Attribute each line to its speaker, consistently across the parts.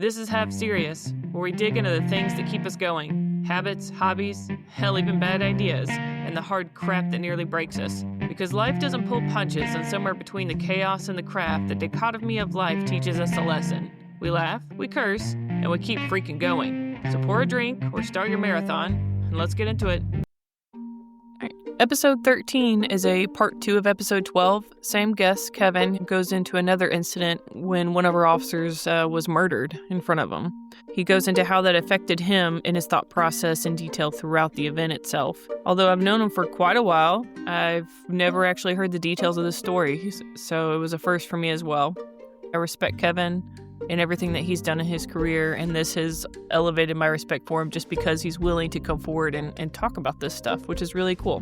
Speaker 1: This is Half Serious, where we dig into the things that keep us going habits, hobbies, hell, even bad ideas, and the hard crap that nearly breaks us. Because life doesn't pull punches, and somewhere between the chaos and the craft, the dichotomy of life teaches us a lesson. We laugh, we curse, and we keep freaking going. So pour a drink or start your marathon, and let's get into it. Episode 13 is a part 2 of episode 12. Same guest, Kevin, goes into another incident when one of our officers was murdered in front of him. He goes into how that affected him in his thought process in detail throughout the event itself. Although I've known him for quite a while, I've never actually heard the details of the story, so it was a first for me as well. I respect Kevin and everything that he's done in his career, and this has elevated my respect for him just because he's willing to come forward and talk about this stuff, which is really cool.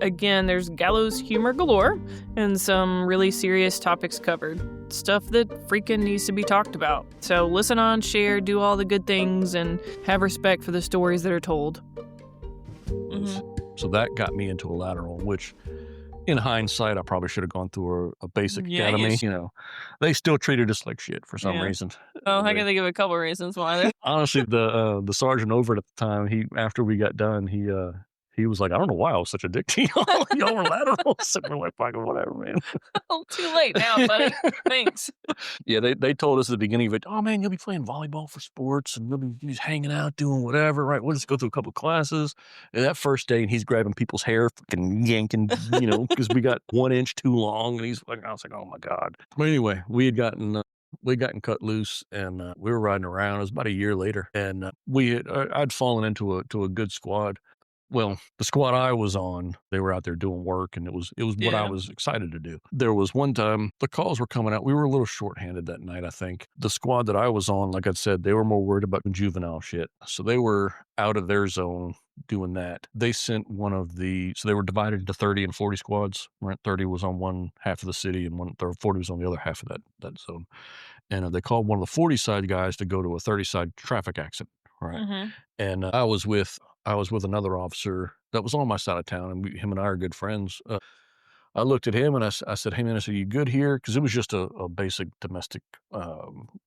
Speaker 1: Again, there's gallows humor galore and some really serious topics covered. Stuff that freaking needs to be talked about. So listen on, share, do all the good things, and have respect for the stories that are told.
Speaker 2: So that got me into a lateral, which in hindsight, I probably should have gone through a basic academy. You know, they still treated us like shit for some reason.
Speaker 1: Oh, I can think of a couple reasons why.
Speaker 2: Honestly, the sergeant over at the time, after we got done, he was like, I don't know why I was such a dick to y'all. Y'all were laterals. And we're like, fucking whatever, man.
Speaker 1: Oh, too late now, buddy. Thanks.
Speaker 2: Yeah, they told us at the beginning of it, oh, man, you'll be playing volleyball for sports and you'll be just hanging out, doing whatever, right? We'll just go through a couple of classes. And that first day, and he's grabbing people's hair, fucking yanking, because we got 1 inch too long. And he's like, I was like, oh, my God. But anyway, we'd gotten cut loose and we were riding around. It was about a year later. And I'd fallen into a good squad. Well, the squad I was on, they were out there doing work, and it was what I was excited to do. There was one time the calls were coming out. We were a little shorthanded that night, I think. The squad that I was on, like I said, they were more worried about juvenile shit. So they were out of their zone doing that. They sent so they were divided into 30 and 40 squads. Right? 30 was on one half of the city and 40 was on the other half of that zone. And they called one of the 40 side guys to go to a 30 side traffic accident. Right. Mm-hmm. And I was with another officer that was on my side of town, and him and I are good friends. I looked at him and I said, hey, man, are you good here? Because it was just a basic domestic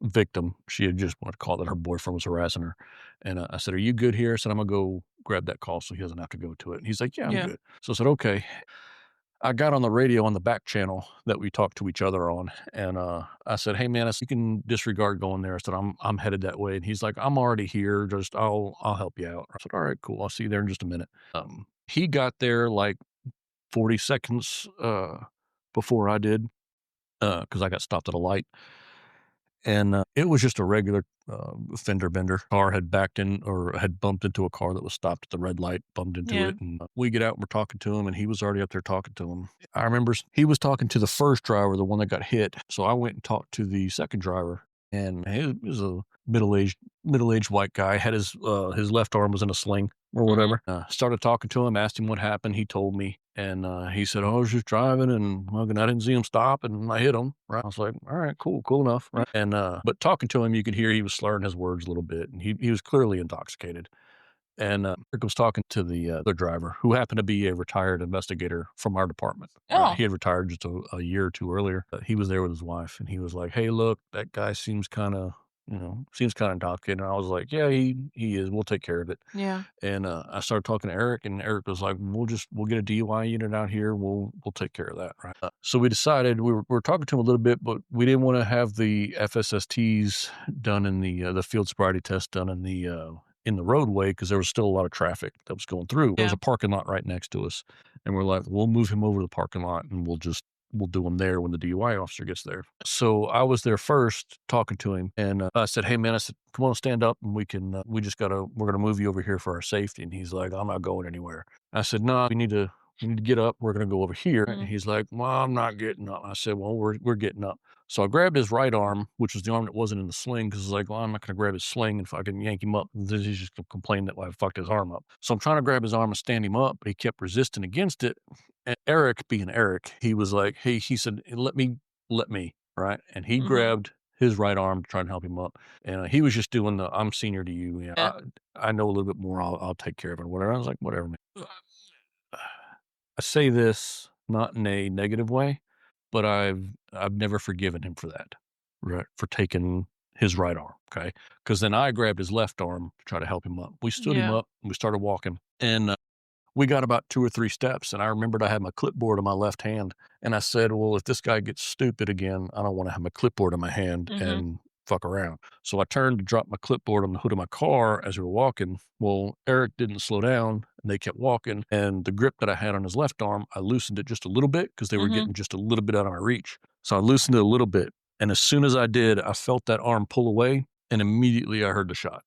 Speaker 2: victim. She had just wanted to call that her boyfriend was harassing her. And I said, are you good here? I said, I'm going to go grab that call so he doesn't have to go to it. And he's like, yeah, I'm good. So I said, okay. I got on the radio on the back channel that we talked to each other on, and I said, "Hey man, you can disregard going there." I said, "I'm headed that way," and he's like, "I'm already here. Just I'll help you out." I said, "All right, cool. I'll see you there in just a minute." He got there like 40 seconds before I did because I got stopped at a light. And it was just a regular fender bender. Car had backed in or had bumped into a car that was stopped at the red light, bumped into it. And we get out and we're talking to him, and he was already up there talking to him. I remember he was talking to the first driver, the one that got hit. So I went and talked to the second driver, and he was a middle-aged white guy. Had his left arm was in a sling or whatever. Started talking to him, asked him what happened. He told me. And he said, oh, I was just driving and I didn't see him stop and I hit him. Right. I was like, all right, cool enough. Right. And, but talking to him, you could hear he was slurring his words a little bit, and he was clearly intoxicated. And Rick was talking to the other driver, who happened to be a retired investigator from our department.
Speaker 1: Oh.
Speaker 2: He had retired just a year or two earlier. He was there with his wife, and he was like, hey, look, that guy seems kind of intoxicated. And I was like, yeah, he is. We'll take care of it.
Speaker 1: Yeah.
Speaker 2: And I started talking to Eric, and Eric was like, we'll get a DUI unit out here. We'll take care of that. Right. So we decided we were talking to him a little bit, but we didn't want to have the FSSTs done in the field sobriety test done in the roadway, because there was still a lot of traffic that was going through. There was a parking lot right next to us, and we're like, we'll move him over to the parking lot and we'll do him there when the DUI officer gets there. So I was there first talking to him, and I said, hey man, come on, stand up, and we're going to move you over here for our safety. And he's like, I'm not going anywhere. I said, no, we need to get up. We're going to go over here. Mm-hmm. And he's like, well, I'm not getting up. I said, well, we're getting up. So I grabbed his right arm, which was the arm that wasn't in the sling, because I was like, well, I'm not going to grab his sling, and if I can yank him up, then he's just going to complain that I fucked his arm up. So I'm trying to grab his arm and stand him up, but he kept resisting against it. And Eric, being Eric, he was like, hey, he said, let me, right? And he grabbed his right arm to try and help him up. And he was just doing I'm senior to you. You know, I know a little bit more. I'll take care of it or whatever. I was like, whatever, man. I say this not in a negative way, but I've never forgiven him for that, right? For taking his right arm, okay? Because then I grabbed his left arm to try to help him up. We stood him up, and we started walking, and we got about 2 or 3 steps, and I remembered I had my clipboard in my left hand, and I said, well, if this guy gets stupid again, I don't want to have my clipboard in my hand and fuck around. So I turned to drop my clipboard on the hood of my car as we were walking. Well, Eric didn't slow down, and they kept walking, and the grip that I had on his left arm, I loosened it just a little bit because they were getting just a little bit out of my reach. So I loosened it a little bit, and as soon as I did, I felt that arm pull away, and immediately I heard the shot.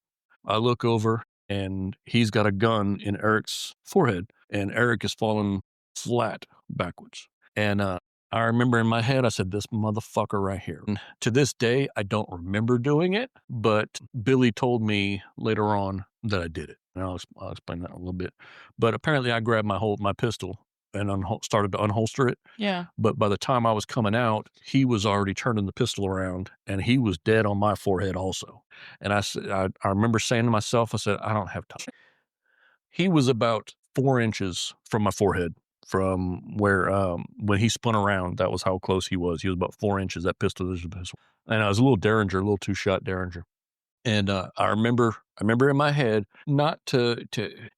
Speaker 2: I look over, and he's got a gun in Eric's forehead, and Eric is falling flat backwards. And I remember in my head, I said, this motherfucker right here. And to this day, I don't remember doing it, but Billy told me later on that I did it. And I'll explain that in a little bit. But apparently I grabbed my pistol and started to unholster it.
Speaker 1: Yeah.
Speaker 2: But by the time I was coming out, he was already turning the pistol around, and he was dead on my forehead also. And I remember saying to myself, I said, I don't have time. He was about 4 inches from my forehead, from where when he spun around, that was how close he was. He was about 4 inches. That pistol is a pistol, and I was a little Derringer, a little 2-shot Derringer. And I remember in my head, not to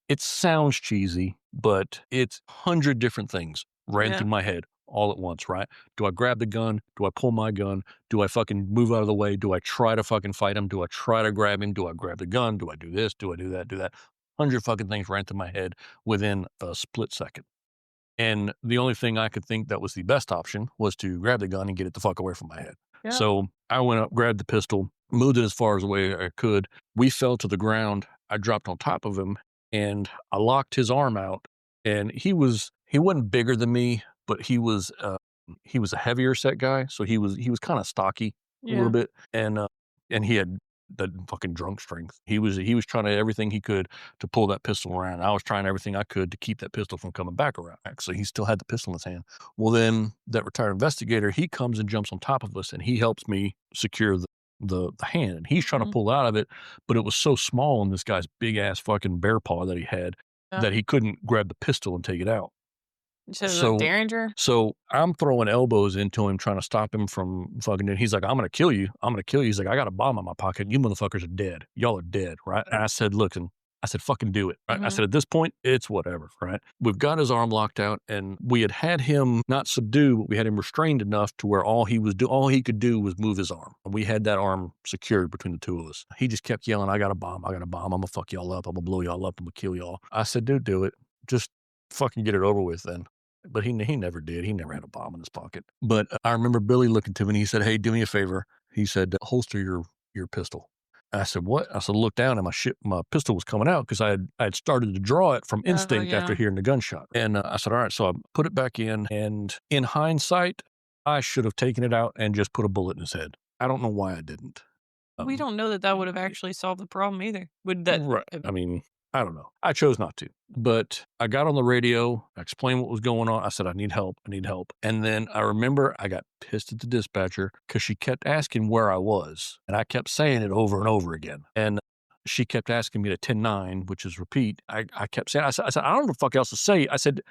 Speaker 2: it sounds cheesy, but it's 100 different things ran through my head all at once, right? Do I grab the gun? Do I pull my gun? Do I fucking move out of the way? Do I try to fucking fight him? Do I try to grab him? Do I grab the gun? Do I do this? Do I do that? Do that? 100 fucking things ran through my head within a split second. And the only thing I could think that was the best option was to grab the gun and get it the fuck away from my head. Yeah. So I went up, grabbed the pistol, moved it as far as away I could. We fell to the ground. I dropped on top of him, and I locked his arm out. And he wasn't bigger than me, but he was a heavier set guy, so he was kind of stocky a little bit, and he had that fucking drunk strength. He was trying everything he could to pull that pistol around. I was trying everything I could to keep that pistol from coming back around. Actually, he still had the pistol in his hand. Well, then that retired investigator, he comes and jumps on top of us, and he helps me secure the hand. And he's trying to pull out of it, but it was so small in this guy's big ass fucking bear paw that he had that he couldn't grab the pistol and take it out.
Speaker 1: So Derringer?
Speaker 2: So I'm throwing elbows into him, trying to stop him from fucking it. He's like, I'm going to kill you. I'm going to kill you. He's like, I got a bomb in my pocket. You motherfuckers are dead. Y'all are dead, right? And I said, look, and I said, fucking do it, right? I said, at this point, it's whatever, right? We've got his arm locked out, and we had him not subdued, but we had him restrained enough to where all he could do was move his arm. We had that arm secured between the two of us. He just kept yelling, I got a bomb. I'm going to fuck y'all up. I'm going to blow y'all up. I'm going to kill y'all. I said, dude, do it. Just fucking get it over with then. But he never did. He never had a bomb in his pocket. But I remember Billy looking to me and he said, hey, do me a favor. He said, holster your pistol. And I said, what? I said, look down, and my pistol was coming out because I had started to draw it from instinct after hearing the gunshot. And I said, all right. So I put it back in, and in hindsight, I should have taken it out and just put a bullet in his head. I don't know why I didn't.
Speaker 1: We don't know that would have actually solved the problem either. Would that?
Speaker 2: Right. I mean, I don't know. I chose not to. But I got on the radio, I explained what was going on. I said, I need help. And then I remember I got pissed at the dispatcher because she kept asking where I was. And I kept saying it over and over again. And she kept asking me to 10-9, which is repeat. I kept saying, I said, I don't know what the fuck else to say. I said,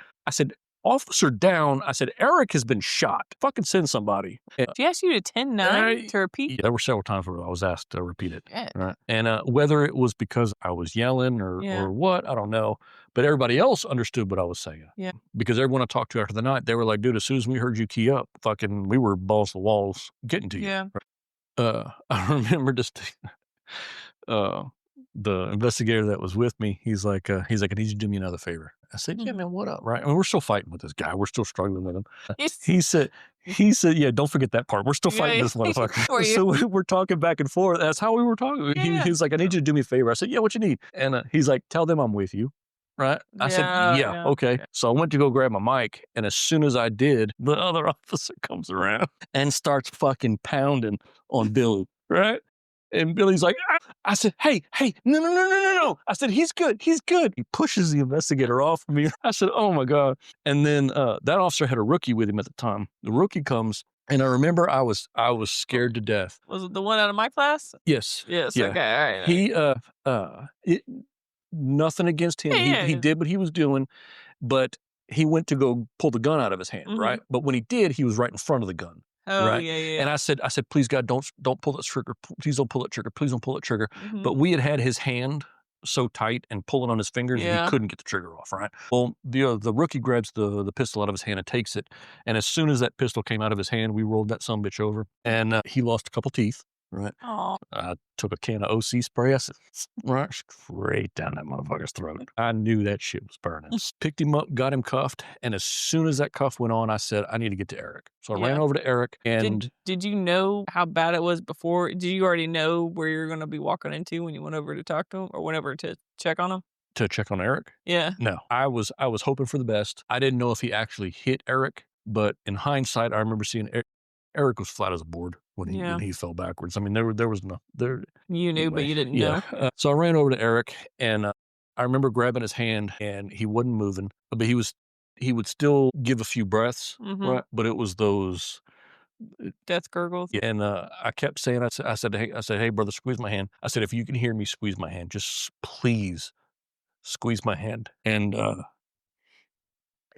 Speaker 2: officer down. I said, Eric has been shot. Fucking send somebody.
Speaker 1: She asked you to 10-9 to repeat?
Speaker 2: Yeah, there were several times where I was asked to repeat it. Right? And whether it was because I was yelling or what, I don't know. But everybody else understood what I was saying. Yeah. Because everyone I talked to after the night, they were like, dude, as soon as we heard you key up, fucking, we were balls to the walls getting to you. Yeah. I remember just the investigator that was with me, he's like, I need you to do me another favor. I said, yeah, man, what up? Right. I mean, we're still fighting with this guy. We're still struggling with him. He said, yeah, don't forget that part. We're still fighting this motherfucker. So we're talking back and forth. That's how we were talking. Yeah. He's like, I need you to do me a favor. I said, yeah, what you need? And he's like, tell them I'm with you. Right. I said, yeah, okay. So I went to go grab my mic. And as soon as I did, the other officer comes around and starts fucking pounding on Billy. Right. And Billy's like, ah. I said, hey, no. I said, he's good. He pushes the investigator off of me. I said, oh my God. And then that officer had a rookie with him at the time. The rookie comes, and I remember I was scared to death.
Speaker 1: Was it the one out of my class?
Speaker 2: Yes.
Speaker 1: Yes. Yeah. Okay.
Speaker 2: All right. He, nothing against him. He did what he was doing, but he went to go pull the gun out of his hand, right? But when he did, he was right in front of the gun.
Speaker 1: Oh,
Speaker 2: right?
Speaker 1: yeah.
Speaker 2: And I said, please God, don't pull that trigger. Please don't pull that trigger. Please don't pull that trigger.
Speaker 1: Mhm.
Speaker 2: But we had his hand so tight and pulling on his fingers that he
Speaker 1: Yeah.
Speaker 2: couldn't get the trigger off, right? Well, the rookie grabs the pistol out of his hand and takes it. And as soon as that pistol came out of his hand, we rolled that sumbitch over, and he lost a couple teeth, right?
Speaker 1: Aw.
Speaker 2: I took a can of OC spray. I said, right straight down that motherfucker's throat. I knew that shit was burning. Picked him up, got him cuffed, and as soon as that cuff went on, I said, I need to get to Eric. So I ran over to Eric, and
Speaker 1: Did you know how bad it was before? Did you already know where you're going to be walking into when you went over to talk to him or went over to check on him?
Speaker 2: to check on Eric?
Speaker 1: Yeah.
Speaker 2: No, I was hoping for the best. I didn't know if he actually hit Eric, but in hindsight, I remember seeing Eric was flat as a board when he fell backwards. I mean, there was no there.
Speaker 1: You knew, but you didn't know.
Speaker 2: So I ran over to Eric, and I remember grabbing his hand, and he wasn't moving, but he would still give a few breaths, right? But it was those
Speaker 1: death gurgles.
Speaker 2: Yeah, and I kept saying, I said, hey, brother, squeeze my hand. I said, if you can hear me, squeeze my hand. Just please squeeze my hand. And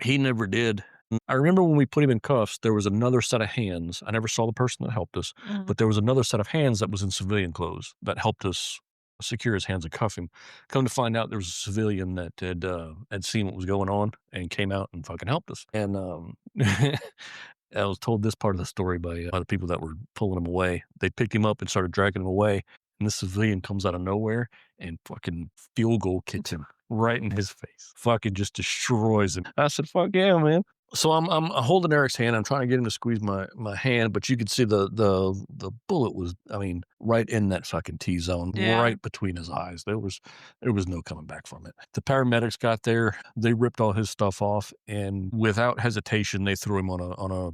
Speaker 2: he never did. I remember when we put him in cuffs, there was another set of hands. I never saw the person that helped us, but there was another set of hands that was in civilian clothes that helped us secure his hands and cuff him. Come to find out, there was a civilian that had seen what was going on and came out and fucking helped us. And I was told this part of the story by the people that were pulling him away. They picked him up and started dragging him away, and this civilian comes out of nowhere and fucking field goal kicks him right in his face. Fucking just destroys him. I said, fuck yeah, man. So I'm holding Eric's hand. I'm trying to get him to squeeze my hand, but you could see the bullet was, I mean, right in that fucking T-zone, right between his eyes. There was no coming back from it. The paramedics got there. They ripped all his stuff off, and without hesitation, they threw him on a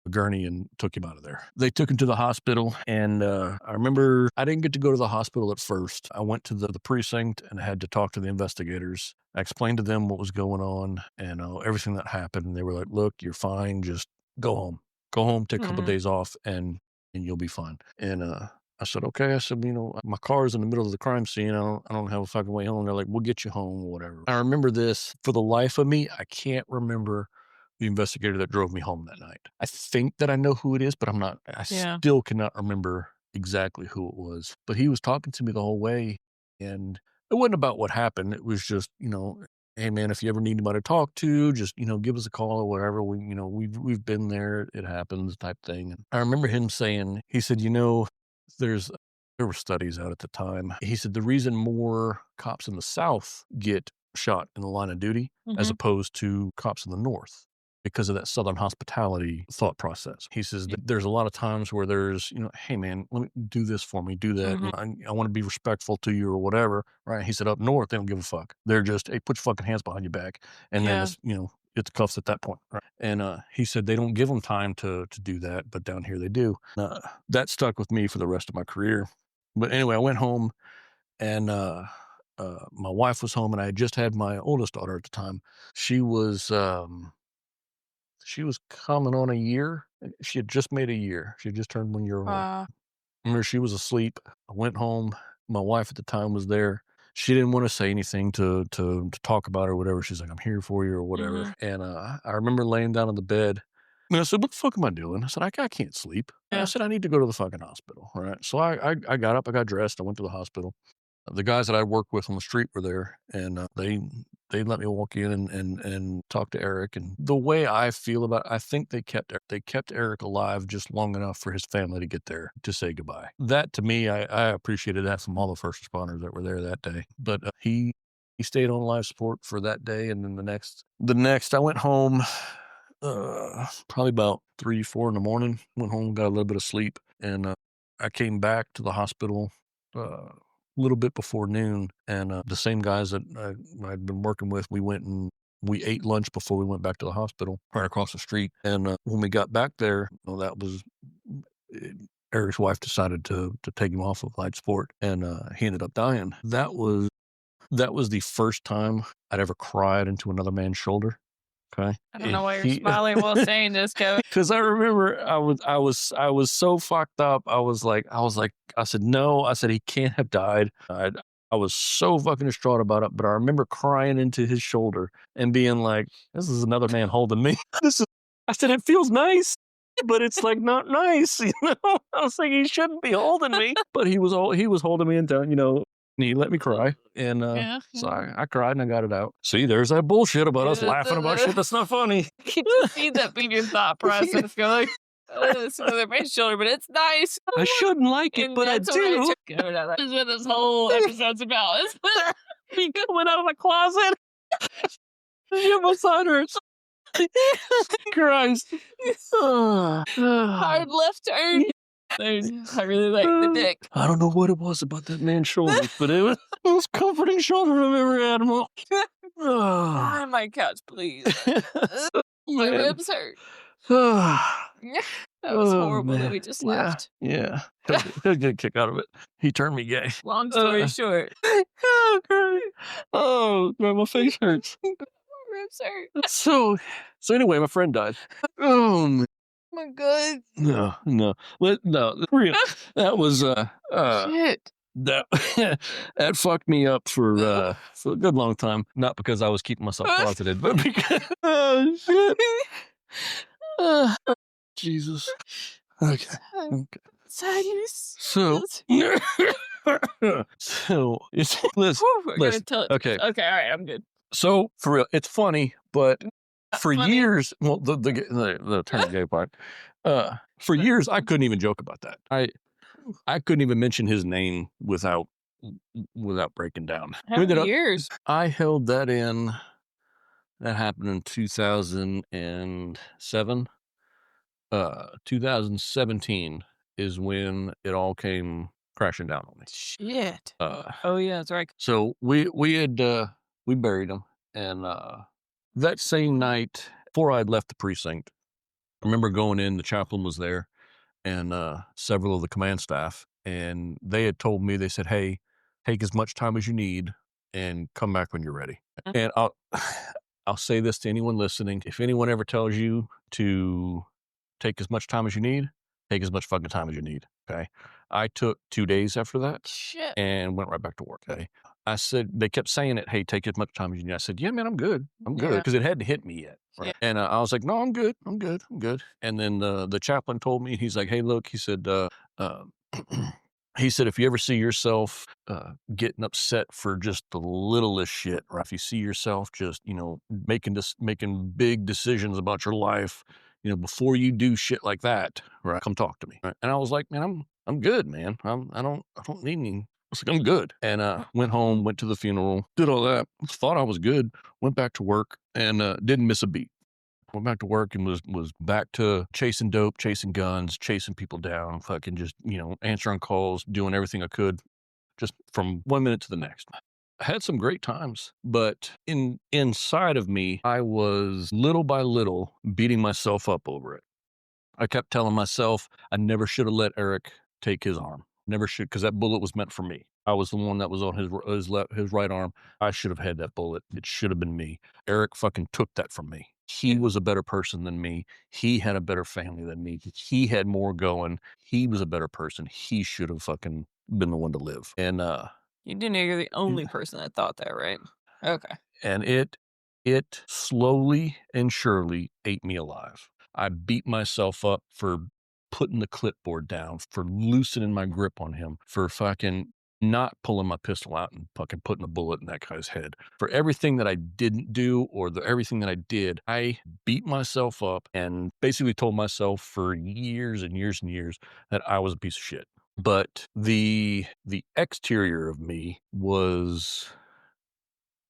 Speaker 2: gurney and took him out of there. They took him to the hospital, and I remember I didn't get to go to the hospital at first. I went to the precinct and had to talk to the investigators. I explained to them what was going on and everything that happened. And they were like, look, you're fine. Just go home. Go home, take a couple days off, and you'll be fine. And I said, okay. I said, my car is in the middle of the crime scene. I don't have a fucking way home. They're like, we'll get you home or whatever. I remember this. For the life of me, I can't remember the investigator that drove me home that night. I think that I know who it is, but I still cannot remember exactly who it was. But he was talking to me the whole way, and it wasn't about what happened. It was just, hey man, if you ever need anybody to talk to, just, give us a call or whatever. We've been there. It happens type thing. And I remember him saying, he said, there were studies out at the time. He said the reason more cops in the South get shot in the line of duty as opposed to cops in the North, because of that Southern hospitality thought process. He says that there's a lot of times where there's, hey man, let me do this for me, do that. I want to be respectful to you or whatever, right? He said up North, they don't give a fuck. They're just, hey, put your fucking hands behind your back. And then it's, it's cuffs at that point. Right? And he said they don't give them time to do that, but down here they do. That stuck with me for the rest of my career. But anyway, I went home, and my wife was home, and I had just had my oldest daughter at the time. She was coming on a year. She had just made a year. She had just turned 1 year old. I remember she was asleep. I went home. My wife at the time was there. She didn't want to say anything to talk about it or whatever. She's like, I'm here for you or whatever. And I remember laying down on the bed. And I said, what the fuck am I doing? I said, I can't sleep. I said, I need to go to the fucking hospital. All right. So I got up, I got dressed, I went to the hospital. The guys that I worked with on the street were there, and they let me walk in and talk to Eric. And the way I feel about it, I think they kept Eric alive just long enough for his family to get there to say goodbye. That, to me, I appreciated that from all the first responders that were there that day. But he stayed on life support for that day, and then the next I went home probably about 3-4 in the morning. Went home, got a little bit of sleep, and I came back to the hospital little bit before noon, and the same guys that I'd been working with, we went and we ate lunch before we went back to the hospital right across the street. And when we got back there, that was Eric's wife decided to take him off of life support, and he ended up dying. That was the first time I'd ever cried into another man's shoulder. Okay.
Speaker 1: I don't know why you're smiling while saying this, Kevin.
Speaker 2: Because I remember I was so fucked up. I said, no. I said, he can't have died. I was so fucking distraught about it. But I remember crying into his shoulder and being like, this is another man holding me. I said, it feels nice. but it's like not nice, you know. I was like, he shouldn't be holding me, but he was holding me and you know, and he let me cry, and so I cried and I got it out. See, there's that bullshit about us laughing about shit that's not funny.
Speaker 1: I can just see that being your thought process. You're like, it's another my shoulder, but it's nice.
Speaker 2: I shouldn't like it,
Speaker 1: And
Speaker 2: but I
Speaker 1: that's what
Speaker 2: do.
Speaker 1: This is what this whole episode's about. It's
Speaker 2: He coming out of the closet. Yeah, my side hurts. Christ.
Speaker 1: hard left turn. I really like the dick.
Speaker 2: I don't know what it was about that man's shoulders, but it was the most comforting shoulder I've ever had.
Speaker 1: Lie on my couch, please. My ribs hurt. That was horrible that we just left.
Speaker 2: Yeah. He'll get a kick out of it. He turned me gay.
Speaker 1: Long story short.
Speaker 2: Oh, great. Oh, my face hurts.
Speaker 1: Ribs hurt.
Speaker 2: So anyway, my friend died. Oh, man.
Speaker 1: Oh my god.
Speaker 2: No. That was
Speaker 1: shit.
Speaker 2: That fucked me up for a good long time. Not because I was keeping myself closeted, but because shit. Jesus. Okay.
Speaker 1: Sadness.
Speaker 2: So
Speaker 1: let's tell it.
Speaker 2: Okay.
Speaker 1: Okay. All right. I'm good.
Speaker 2: So for real, it's funny, but for
Speaker 1: funny.
Speaker 2: years, well, the turn gay part. For years, I couldn't even joke about that. I couldn't even mention his name without breaking down.
Speaker 1: How many years?
Speaker 2: I held that in. That happened in 2007. 2017 is when it all came crashing down on me.
Speaker 1: Shit. Oh yeah, that's right.
Speaker 2: So we buried him, and that same night, before I'd left the precinct, I remember going in. The chaplain was there, and several of the command staff, and they had told me, they said, "Hey, take as much time as you need, and come back when you're ready." Mm-hmm. And I'll say this to anyone listening: if anyone ever tells you to take as much time as you need, take as much fucking time as you need. Okay. I took 2 days after that.
Speaker 1: Shit.
Speaker 2: And went right back to work. Okay. I said, they kept saying it, hey, take as much time as you need. I said, yeah, man, I'm good. I'm good. Because it hadn't hit me yet. Right? Yeah. And I was like, no, I'm good. I'm good. And then the chaplain told me, he's like, hey, look, he said, he said, if you ever see yourself getting upset for just the littlest shit, right? If you see yourself just, you know, making big decisions about your life, you know, before you do shit like that, right? Come talk to me. Right? And I was like, man, I'm good, man. I don't need any. I was like, I'm good. And went home, went to the funeral, did all that. Thought I was good. Went back to work and didn't miss a beat. Went back to work and was back to chasing dope, chasing guns, chasing people down, fucking just, you know, answering calls, doing everything I could, just from 1 minute to the next. I had some great times, but inside of me, I was little by little beating myself up over it. I kept telling myself I never should have let Eric take his arm. Never should, because that bullet was meant for me. I was the one that was on his right arm. I should have had that bullet. It should have been me. Eric fucking took that from me. He was a better person than me. He had a better family than me. He had more going. He was a better person. He should have fucking been the one to live. And
Speaker 1: you didn't know you're the only person that thought that, right? Okay.
Speaker 2: And it slowly and surely ate me alive. I beat myself up for putting the clipboard down, for loosening my grip on him, for fucking not pulling my pistol out and fucking putting a bullet in that guy's head. For everything that I didn't do or everything that I did, I beat myself up and basically told myself for years and years and years that I was a piece of shit. But the exterior of me was,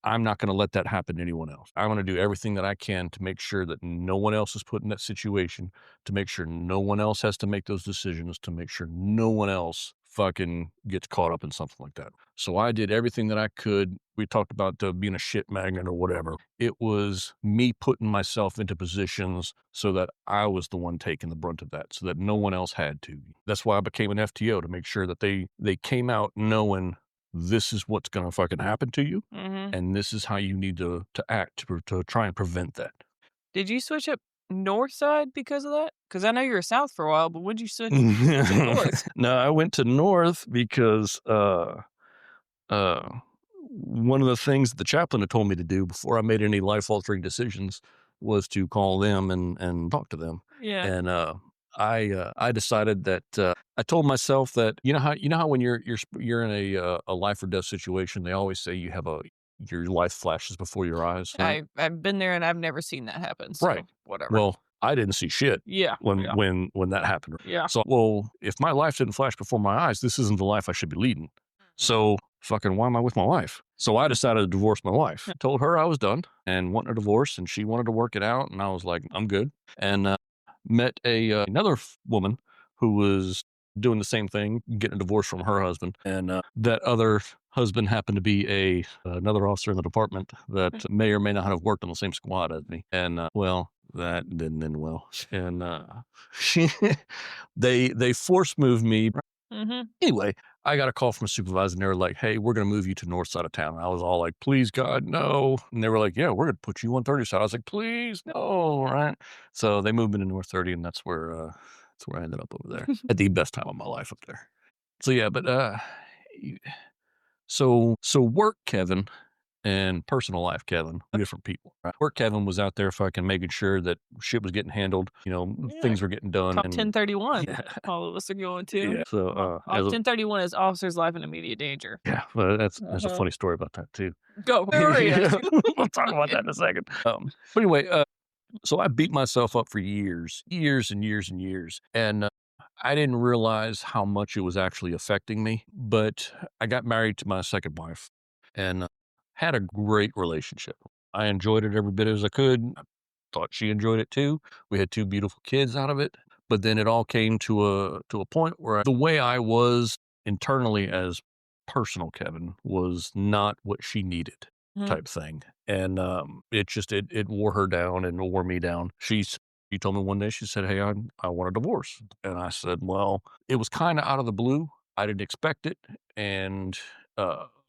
Speaker 2: I'm not going to let that happen to anyone else. I'm going to do everything that I can to make sure that no one else is put in that situation, to make sure no one else has to make those decisions, to make sure no one else fucking gets caught up in something like that. So I did everything that I could. We talked about being a shit magnet or whatever. It was me putting myself into positions so that I was the one taking the brunt of that, so that no one else had to. That's why I became an FTO, to make sure that they came out knowing this is what's going to fucking happen to you. Mm-hmm. And this is how you need to act to try and prevent that.
Speaker 1: Did you switch up north side because of that? Because I know you were south for a while, but when did you switch to north?
Speaker 2: No, I went to north because one of the things that the chaplain had told me to do before I made any life-altering decisions was to call them and talk to them.
Speaker 1: Yeah.
Speaker 2: And I decided that I told myself that you know how when you're in a life or death situation, they always say your life flashes before your eyes. Right?
Speaker 1: I've been there and I've never seen that happen. So
Speaker 2: Right.
Speaker 1: whatever.
Speaker 2: Well, I didn't see shit
Speaker 1: Yeah.
Speaker 2: when that happened.
Speaker 1: Yeah.
Speaker 2: So, well, if my life didn't flash before my eyes, this isn't the life I should be leading. So, fucking, why am I with my wife? So I decided to divorce my wife. Told her I was done and wanted a divorce, and she wanted to work it out, and I was like, I'm good. And met another woman who was doing the same thing, getting a divorce from her husband, and that other husband happened to be another officer in the department that may or may not have worked on the same squad as me. And well, that didn't end well. And they force moved me. Anyway, I got a call from a supervisor, and they were like, "Hey, we're going to move you to north side of town." And I was all like, "Please, God, no!" And they were like, "Yeah, we're going to put you on 30 side." I was like, "Please, no!" Right? So they moved me to North 30, and that's where I ended up over there at the best time of my life up there. So yeah, but so work, Kevin, and personal life, Kevin, different people. Right? Work, Kevin was out there fucking making sure that shit was getting handled. Things were getting done.
Speaker 1: Top
Speaker 2: And
Speaker 1: 1031. Yeah. All of us are going to.
Speaker 2: yeah. So
Speaker 1: 1031 is officer's life in immediate danger.
Speaker 2: Yeah, well, there's a funny story about that too.
Speaker 1: Go.
Speaker 2: We'll talk about that in a second. But anyway, so I beat myself up for years and years and years, and I didn't realize how much it was actually affecting me. But I got married to my second wife, and had a great relationship. I enjoyed it every bit as I could. I thought she enjoyed it too. We had two beautiful kids out of it. But then it all came to a point where the way I was internally as personal Kevin was not what she needed, type thing. And it wore her down and wore me down. She told me one day, she said, "Hey, I want a divorce." And I said, well, it was kind of out of the blue. I didn't expect it. And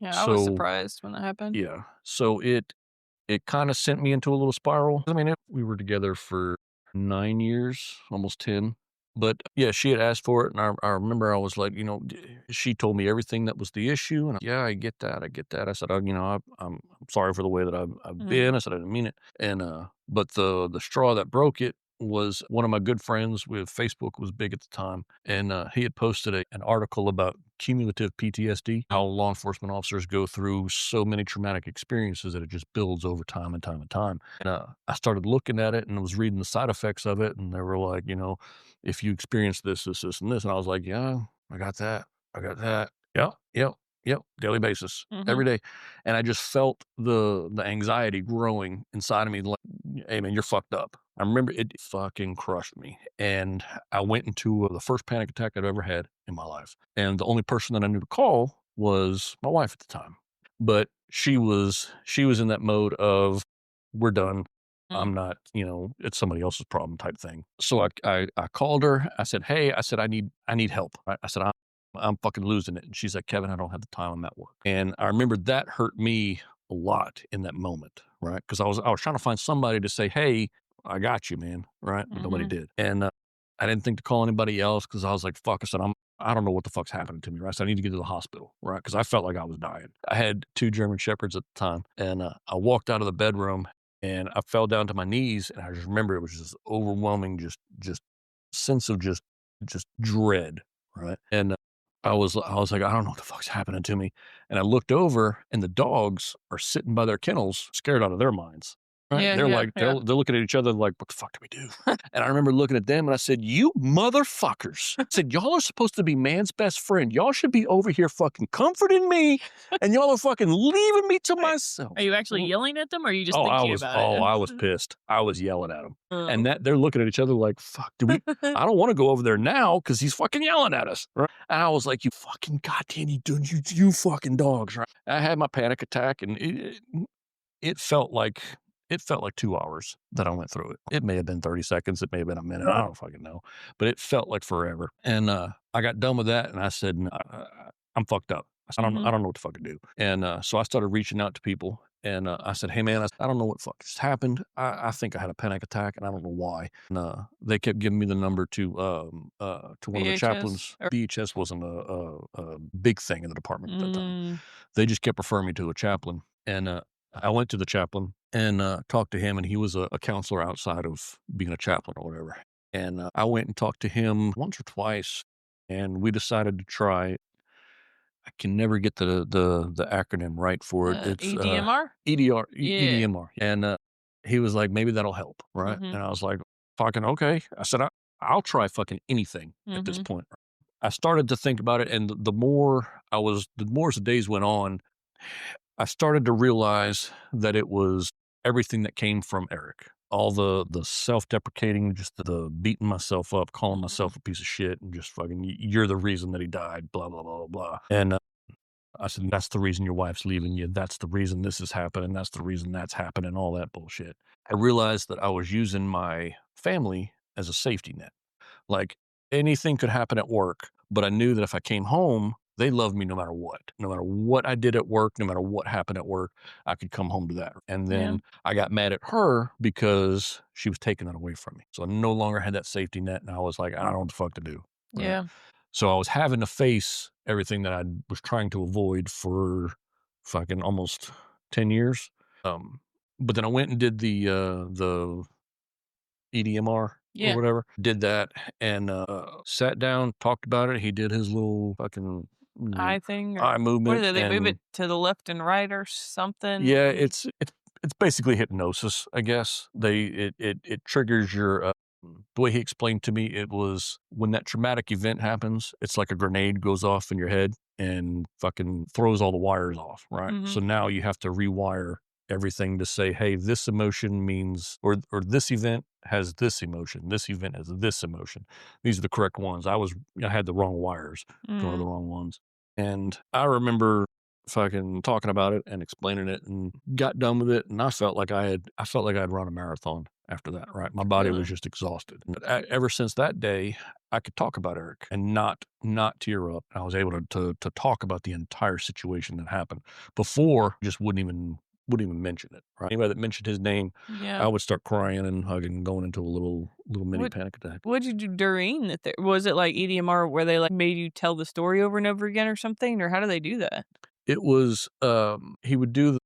Speaker 1: Yeah, I was surprised when that happened.
Speaker 2: yeah, so it kind of sent me into a little spiral. I mean, we were together for 9 years, almost 10. But yeah, she had asked for it, and I remember I was like, she told me everything that was the issue, and yeah, I get that. I said, I'm sorry for the way that I've been. I said I didn't mean it, and but the straw that broke it was one of my good friends with Facebook was big at the time, and he had posted an article about cumulative PTSD, how law enforcement officers go through so many traumatic experiences that it just builds over time and time and time. And I started looking at it and was reading the side effects of it, and they were like, if you experience this, this, this, and this, and I was like, yeah, I got that. Yep, daily basis, every day. And I just felt the anxiety growing inside of me like, hey man, you're fucked up. I remember it fucking crushed me. And I went into the first panic attack I've ever had in my life. And the only person that I knew to call was my wife at the time. But she was in that mode of, we're done. I'm not, it's somebody else's problem type thing. So I called her. I said, hey, I need help. I said, I'm fucking losing it. And she's like, Kevin, I don't have the time. I'm at work. And I remember that hurt me a lot in that moment, right? Because I was trying to find somebody to say, hey, I got you, man, right? But nobody did. And I didn't think to call anybody else because I was like, fuck, I said, I don't know what the fuck's happening to me, right? So I need to get to the hospital, right? Because I felt like I was dying. I had 2 German Shepherds at the time, and I walked out of the bedroom and I fell down to my knees, and I just remember it was just overwhelming, just sense of just dread, right? And I was like, I don't know what the fuck's happening to me. And I looked over, and the dogs are sitting by their kennels, scared out of their minds. Right?
Speaker 1: Yeah,
Speaker 2: they're
Speaker 1: yeah,
Speaker 2: like,
Speaker 1: yeah.
Speaker 2: they're looking at each other like, what the fuck do we do? And I remember looking at them and I said, you motherfuckers. I said, y'all are supposed to be man's best friend. Y'all should be over here fucking comforting me, and y'all are fucking leaving me to myself.
Speaker 1: Are you actually yelling at them, or are you just thinking about it?
Speaker 2: I was pissed. I was yelling at them. And they're looking at each other like, fuck, I don't want to go over there now because he's fucking yelling at us. Right? And I was like, you fucking goddamn, you fucking dogs. Right? I had my panic attack, and it felt like 2 hours that I went through it. It may have been 30 seconds. It may have been a minute. I don't fucking know. But it felt like forever. And I got done with that, and I said, I'm fucked up. I said, I don't know what to fucking do. And so I started reaching out to people. And I said, hey, man, I don't know what fuck just happened. I think I had a panic attack, and I don't know why. And they kept giving me the number to one of the chaplains. BHS wasn't a big thing in the department at that time. They just kept referring me to a chaplain. And I went to the chaplain and talked to him, and he was a counselor outside of being a chaplain or whatever. And I went and talked to him once or twice, and we decided to try. I can never get the acronym right for it. It's
Speaker 1: EDMR?
Speaker 2: EDR,
Speaker 1: Yeah.
Speaker 2: EDMR. And he was like, maybe that'll help, right?
Speaker 1: Mhm.
Speaker 2: And I was like, fucking okay. I said, I'll try fucking anything at this
Speaker 1: Mhm.
Speaker 2: point. I started to think about it, and the more the more as the days went on, I started to realize that it was everything that came from Eric. All the self-deprecating, just the beating myself up, calling myself a piece of shit, and just fucking, you're the reason that he died, blah, blah, blah, blah. And I said, that's the reason your wife's leaving you. That's the reason this is happening. That's the reason that's happening, all that bullshit. I realized that I was using my family as a safety net. Like, anything could happen at work, but I knew that if I came home, they loved me no matter what. No matter what I did at work, no matter what happened at work, I could come home to that. And
Speaker 1: Yeah.
Speaker 2: then I got mad at her because she was taking that away from me. So I no longer had that safety net, and I was like, I don't know what the fuck to do. Right?
Speaker 1: Yeah.
Speaker 2: So I was having to face everything that I was trying to avoid for fucking almost 10 years. But then I went and did the EDMR or
Speaker 1: Yeah.
Speaker 2: whatever, did that, and sat down, talked about it. He did his little fucking
Speaker 1: Eye thing, or
Speaker 2: eye
Speaker 1: what
Speaker 2: movement,
Speaker 1: do they move it
Speaker 2: and
Speaker 1: to the left and right or something?
Speaker 2: yeah, it's basically hypnosis, I guess. It triggers your the way he explained to me, it was when that traumatic event happens, it's like a grenade goes off in your head and fucking throws all the wires off, right? So
Speaker 1: Mhm.
Speaker 2: now you have to rewire everything to say, hey, this emotion means, or this event has this emotion, this event has this emotion. These are the correct ones. I had the wrong wires, going to the
Speaker 1: Mm.
Speaker 2: wrong ones. And I remember fucking talking about it and explaining it, and got done with it, and I felt like I felt like I'd run a marathon after that, right? My body was
Speaker 1: Good.
Speaker 2: just exhausted. But ever since that day, I could talk about Eric and not tear up. I was able to talk about the entire situation that happened. Before, just wouldn't even mention it, right? Anybody that mentioned his name,
Speaker 1: Yeah.
Speaker 2: I would start crying and hugging, going into a little mini
Speaker 1: What
Speaker 2: panic attack.
Speaker 1: what'd you do during the was it like EDMR where they, like, made you tell the story over and over again or something, or how do they do that?
Speaker 2: It was, he would do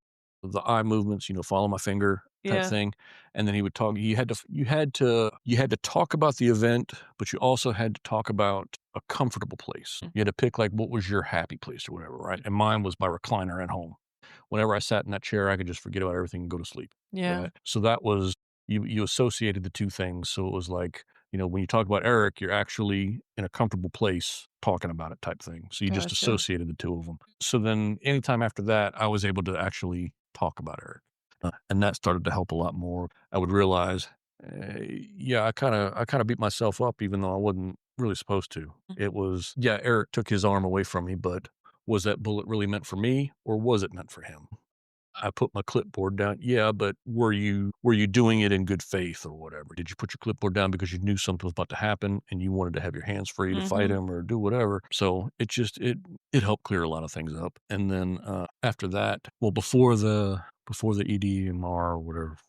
Speaker 2: the eye movements, follow my finger type
Speaker 1: Yeah.
Speaker 2: thing, and then he would talk. You had to talk about the event, but you also had to talk about a comfortable place.
Speaker 1: Mm.
Speaker 2: You had to pick, like, what was your happy place or whatever, right? And mine was my recliner at home. Whenever I sat in that chair, I could just forget about everything and go to sleep.
Speaker 1: Yeah.
Speaker 2: Right? So that was, you associated the two things. So it was like, when you talk about Eric, you're actually in a comfortable place talking about it type thing. So you just
Speaker 1: Gotcha.
Speaker 2: associated the two of them. So then anytime after that, I was able to actually talk about Eric. And that started to help a lot more. I would realize, yeah, I kind of beat myself up, even though I wasn't really supposed to.
Speaker 1: Mm.
Speaker 2: It was, yeah, Eric took his arm away from me, but was that bullet really meant for me, or was it meant for him? I put my clipboard down. Yeah, but were you doing it in good faith or whatever? Did you put your clipboard down because you knew something was about to happen and you wanted to have your hands free to fight
Speaker 1: Mhm.
Speaker 2: him or do whatever? So it helped clear a lot of things up. And then after that, well, before the EDMR or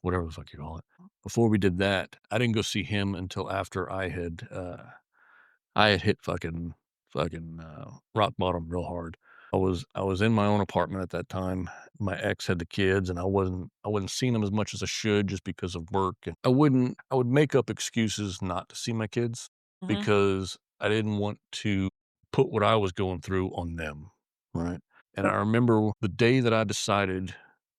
Speaker 2: whatever the fuck you call it, before we did that, I didn't go see him until after I had hit fucking rock bottom real hard. I was in my own apartment at that time. My ex had the kids, and I wasn't seeing them as much as I should just because of work. And I would make up excuses not to see my kids
Speaker 1: Mhm.
Speaker 2: because I didn't want to put what I was going through on them. Right. And I remember the day that I decided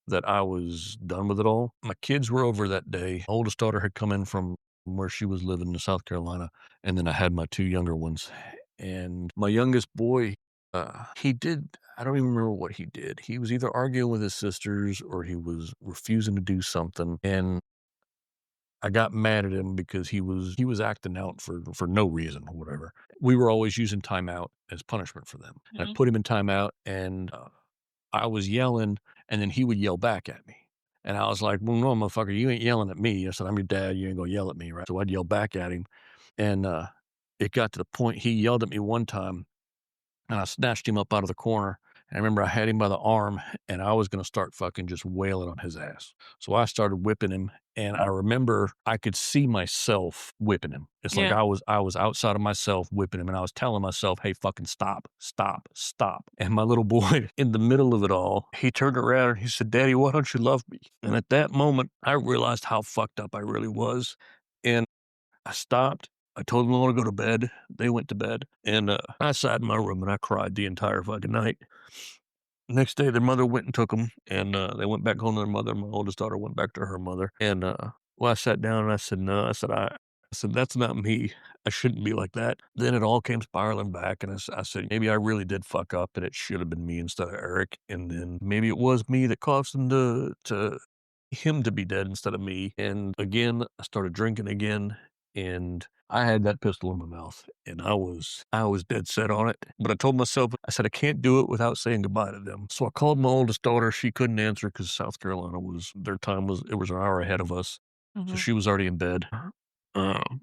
Speaker 2: that I was done with it all. My kids were over that day. My oldest daughter had come in from where she was living in South Carolina, and then I had my two younger ones. And my youngest boy, I don't even remember what he did. He was either arguing with his sisters or he was refusing to do something. And I got mad at him because he was acting out for no reason or whatever. We were always using timeout as punishment for them. And I
Speaker 1: Mhm.
Speaker 2: put him in timeout, and I was yelling, and then he would yell back at me. And I was like, well, no, motherfucker, you ain't yelling at me. I said, I'm your dad. You ain't gonna yell at me, right? So I'd yell back at him. And it got to the point he yelled at me one time, and I snatched him up out of the corner. And I remember I had him by the arm, and I was going to start fucking just wailing on his ass. So I started whipping him, and I remember I could see myself whipping him. It's like
Speaker 1: Yeah.
Speaker 2: I was outside of myself whipping him, and I was telling myself, "Hey, fucking stop, stop, stop!" And my little boy, in the middle of it all, he turned around and he said, "Daddy, why don't you love me?" And at that moment, I realized how fucked up I really was, and I stopped. I told them I want to go to bed. They went to bed. And I sat in my room and I cried the entire fucking night. Next day, their mother went and took them, and they went back home to their mother. My oldest daughter went back to her mother. And well, I sat down and I said, no, I said, that's not me. I shouldn't be like that. Then it all came spiraling back. And I said, maybe I really did fuck up and it should have been me instead of Eric. And then maybe it was me that caused him him to be dead instead of me. And again, I started drinking again, and I had that pistol in my mouth, and I was dead set on it. But I told myself, I said, I can't do it without saying goodbye to them. So I called my oldest daughter. She couldn't answer because South Carolina their time was an hour ahead of us. So she was already in bed. Um,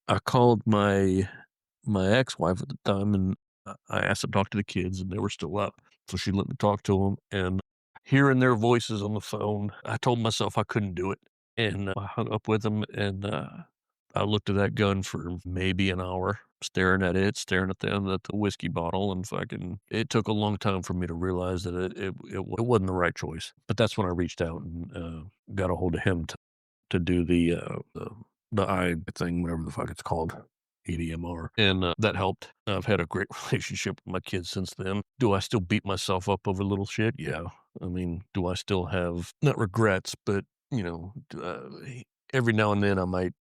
Speaker 2: I called my ex-wife at the time, and I asked her to talk to the kids, and they were still up. So she let me talk to them, and hearing their voices on the phone, I told myself I couldn't do it. And I hung up with them, and I looked at that gun for maybe an hour, staring at it, staring at them, at the whiskey bottle, and it took a long time for me to realize that it wasn't the right choice. But that's when I reached out and got a hold of him to do the eye thing, whatever the fuck it's called, EDMR. And that helped. I've had a great relationship with my kids since then. Do I still beat myself up over little shit? Yeah. I mean, do I still have, not regrets, but, every now and then I might,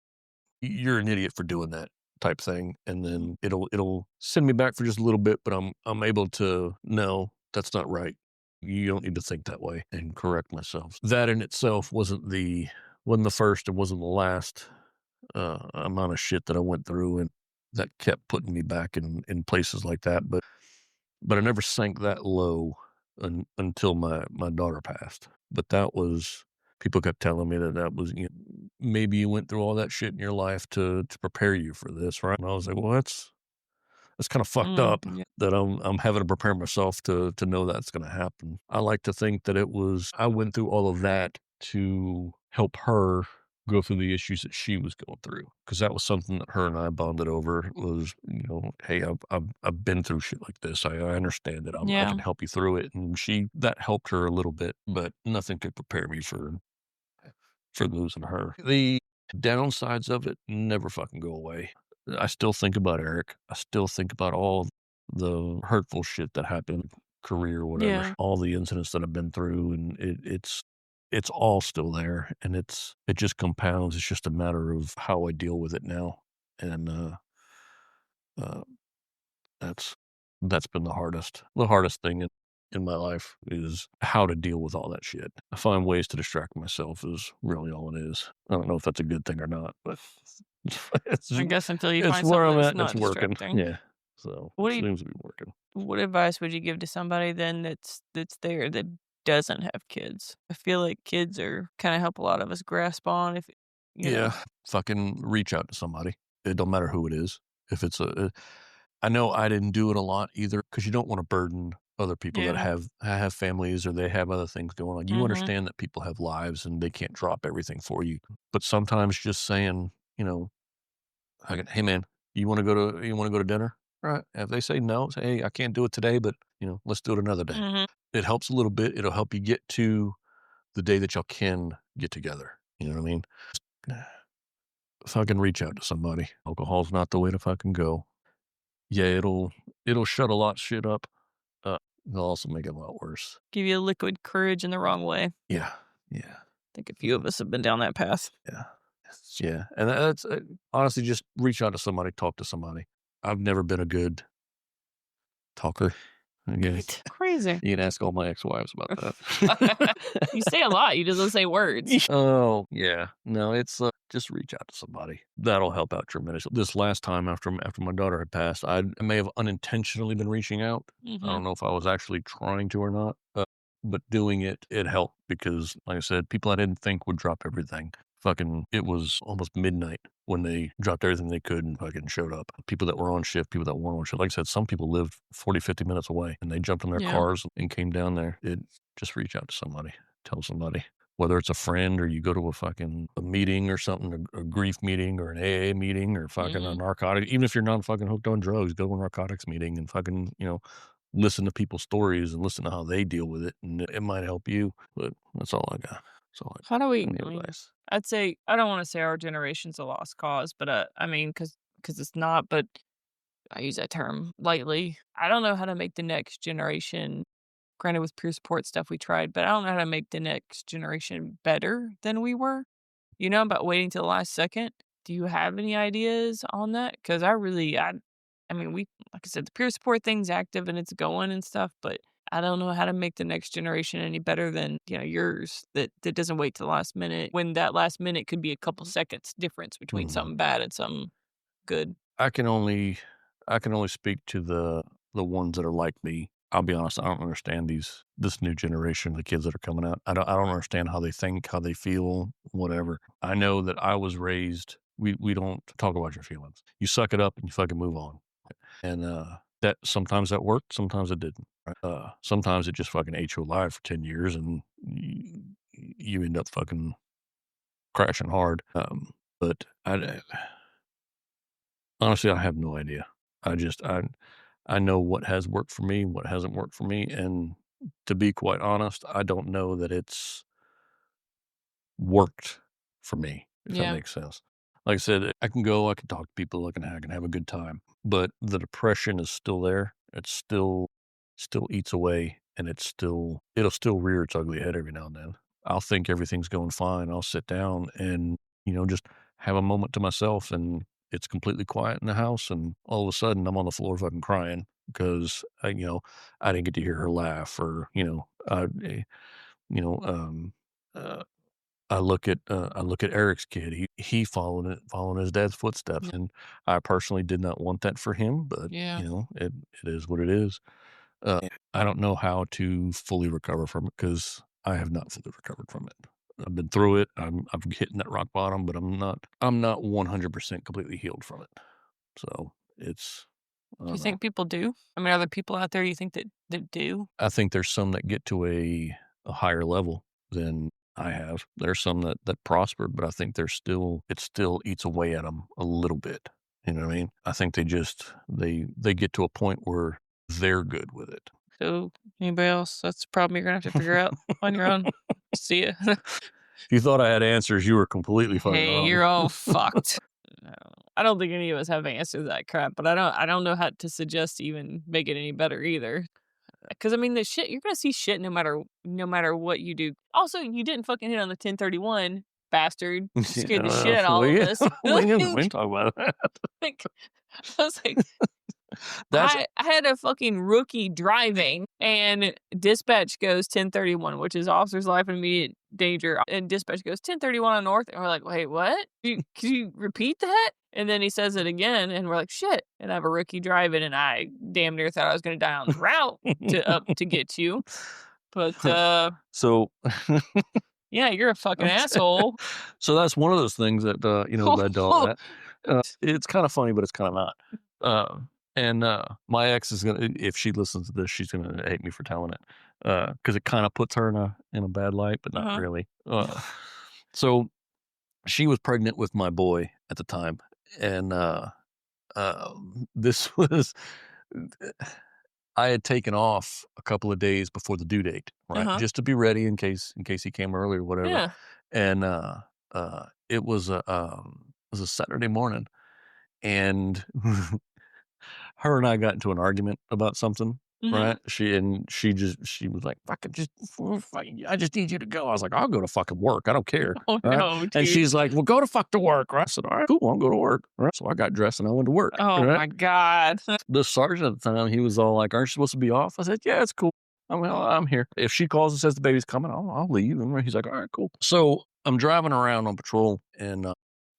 Speaker 2: you're an idiot for doing that type thing. And then it'll send me back for just a little bit, but I'm able to, no, that's not right. You don't need to think that way, and correct myself. That in itself wasn't the first, it wasn't the last amount of shit that I went through, and that kept putting me back in places like that. But I never sank that low until my daughter passed. But that was, people kept telling me that was, maybe you went through all that shit in your life to prepare you for this, right? And I was like, well, that's kind of fucked up that I'm having to prepare myself to know that's going to happen. I like to think that I went through all of that to help her go through the issues that she was going through, because that was something that her and I bonded over. Was, hey, I've been through shit like this. I understand it. I can help you through it, and that helped her a little bit, but nothing could prepare me for losing her. The downsides of it never fucking go away. I still think about Eric. I still think about all the hurtful shit that happened, career, whatever, all the incidents that I've been through, and it's all still there, and it just compounds. It's just a matter of how I deal with it now, and that's been the hardest thing in my life, is how to deal with all that shit. I find ways to distract myself is really all it is. I don't know if that's a good thing or not, but
Speaker 1: I guess until you
Speaker 2: it's
Speaker 1: find
Speaker 2: where
Speaker 1: something
Speaker 2: I'm
Speaker 1: that's
Speaker 2: at and
Speaker 1: not
Speaker 2: it's working.
Speaker 1: distracting.
Speaker 2: Yeah. So it seems to be working.
Speaker 1: What advice would you give to somebody then that's there that doesn't have kids? I feel like kids are kind of help a lot of us grasp on if you know.
Speaker 2: Fucking reach out to somebody. It don't matter who it is. If it's I know I didn't do it a lot either, because you don't want to burden other people that have families, or they have other things going on. You understand that people have lives and they can't drop everything for you. But sometimes just saying, hey man, you want to go to dinner? Right. If they say no, say, hey, I can't do it today, but let's do it another day. It helps a little bit. It'll help you get to the day that y'all can get together. You know what I mean? Fucking reach out to somebody. Alcohol's not the way to fucking go. Yeah, it'll shut a lot of shit up. It'll also make it a lot worse.
Speaker 1: Give you liquid courage in the wrong way.
Speaker 2: Yeah.
Speaker 1: I think a few of us have been down that path.
Speaker 2: Yeah. And that's honestly, just reach out to somebody, talk to somebody. I've never been a good talker.
Speaker 1: Right. Crazy.
Speaker 2: You can ask all my ex-wives about that.
Speaker 1: You say a lot. You just don't say words.
Speaker 2: Oh, yeah. No, it's just reach out to somebody. That'll help out tremendously. This last time after my daughter had passed, I may have unintentionally been reaching out. I don't know if I was actually trying to or not, but doing it helped, because, like I said, people I didn't think would drop everything. It was almost midnight when they dropped everything they could and fucking showed up. People that were on shift, people that weren't on shift. Like I said, some people lived 40, 50 minutes away, and they jumped in their cars and came down there. Just reach out to somebody, tell somebody. Whether it's a friend, or you go to a meeting or something, a grief meeting or an AA meeting, or fucking a narcotic. Even if you're not fucking hooked on drugs, go to a narcotics meeting and fucking, listen to people's stories and listen to how they deal with it. And it might help you, but that's all I got. So
Speaker 1: How do we?
Speaker 2: any
Speaker 1: I mean,
Speaker 2: advice?
Speaker 1: I'd say I don't want to say our generation's a lost cause, but I mean, because it's not. But I use that term lightly. I don't know how to make the next generation. Granted, with peer support stuff we tried, but I don't know how to make the next generation better than we were. You know, about waiting till the last second. Do you have any ideas on that? Because I mean, like I said, the peer support thing's active and it's going and stuff, but I don't know how to make the next generation any better than, yours that doesn't wait till the last minute when that last minute could be a couple seconds difference between
Speaker 2: Mhm.
Speaker 1: something bad and something good.
Speaker 2: I can only speak to the ones that are like me. I'll be honest, I don't understand this new generation, the kids that are coming out. I don't understand how they think, how they feel, whatever. I know that I was raised, we don't talk about your feelings. You suck it up and you fucking move on. And that sometimes that worked, sometimes it didn't. Right? Sometimes it just fucking ate you alive for 10 years and you end up fucking crashing hard. But honestly, I have no idea. I know what has worked for me, what hasn't worked for me, and to be quite honest, I don't know that it's worked for me, if that
Speaker 1: Yeah.
Speaker 2: makes sense. Like I said, I can talk to people, I can have a good time, but the depression is still there. It's still eats away, and it'll still rear its ugly head every now and then. I'll think everything's going fine. I'll sit down and, just have a moment to myself, and it's completely quiet in the house, and all of a sudden I'm on the floor fucking crying because I didn't get to hear her laugh, or you know um uh, I look at Eric's kid. He following his dad's footsteps, and I personally did not want that for him, but
Speaker 1: Yeah.
Speaker 2: it is what it is. I don't know how to fully recover from it because I have not fully recovered from it. I've been through it. I'm hitting that rock bottom, but I'm not 100% completely healed from it. So it's I
Speaker 1: Do you
Speaker 2: don't know.
Speaker 1: think people do? I mean, are there people out there you think that do?
Speaker 2: I think there's some that get to a higher level than I have. There's some that prosper, but I think it still eats away at them a little bit. You know what I mean? I think they get to a point where they're good with it.
Speaker 1: So, anybody else? That's the problem you're gonna have to figure out on your own. See ya.
Speaker 2: If you thought I had answers, you were completely fucking
Speaker 1: Hey,
Speaker 2: wrong.
Speaker 1: you're all fucked. No, I don't think any of us have answers to that crap, but I don't know how to suggest to even make it any better either. Because I mean, the shit you're gonna see shit no matter what you do. Also, you didn't fucking hit on the 1031 bastard. Scared the shit out of all of us.
Speaker 2: We didn't talk about that.
Speaker 1: Like, I was like,
Speaker 2: That's
Speaker 1: I had a fucking rookie driving, and dispatch goes 1031, which is officer's life and immediate danger. And dispatch goes 1031 on north, and we're like, wait, what? Could you repeat that? And then he says it again, and we're like, shit. And I have a rookie driving, and I damn near thought I was going to die on the route to get you. But
Speaker 2: so.
Speaker 1: yeah, you're a fucking asshole.
Speaker 2: So that's one of those things that led to all that. It's kind of funny, but it's kind of not. And my ex is gonna, if she listens to this, she's gonna hate me for telling it, because it kind of puts her in a bad light, but not really. So she was pregnant with my boy at the time, and this was. I had taken off a couple of days before the due date, right? Just to be ready in case he came early or whatever.
Speaker 1: Yeah.
Speaker 2: And it was a Saturday morning, and her and I got into an argument about something. Right? She was like, I just need you to go. I was like, I'll go to fucking work. I don't care.
Speaker 1: Oh,
Speaker 2: right?
Speaker 1: no, dude.
Speaker 2: And she's like, well, go to fuck to work. Right? I said, all right, cool. I'll go to work. Right? So I got dressed and I went to work.
Speaker 1: Oh,
Speaker 2: right?
Speaker 1: my God.
Speaker 2: The sergeant at the time, he was all like, aren't you supposed to be off? I said, yeah, it's cool. I'm here. If she calls and says the baby's coming, I'll leave. And he's like, all right, cool. So I'm driving around on patrol, and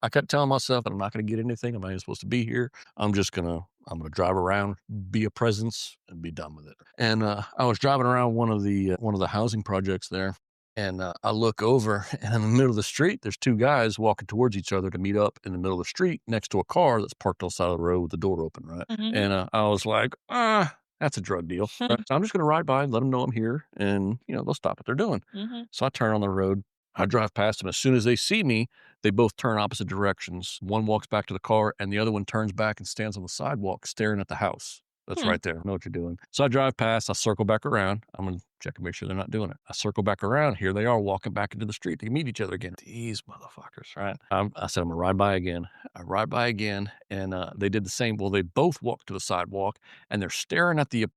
Speaker 2: I kept telling myself that I'm not going to get anything. I'm not even supposed to be here. I'm gonna drive around, be a presence, and be done with it. And I was driving around one of the housing projects there, and I look over, and in the middle of the street, there's two guys walking towards each other to meet up in the middle of the street next to a car that's parked on the side of the road with the door open, right? And I was like, that's a drug deal. Right? So I'm just going to ride by and let them know I'm here, and they'll stop what they're doing. So I turn on the road. I drive past them. As soon as they see me, they both turn opposite directions. One walks back to the car, and the other one turns back and stands on the sidewalk staring at the house. That's right there. I know what you're doing. So I drive past. I circle back around. I'm going to check and make sure they're not doing it. I circle back around. Here they are walking back into the street. They meet each other again. These motherfuckers, right? I said, I'm going to ride by again. I ride by again. And they did the same. Well, they both walked to the sidewalk and they're staring at the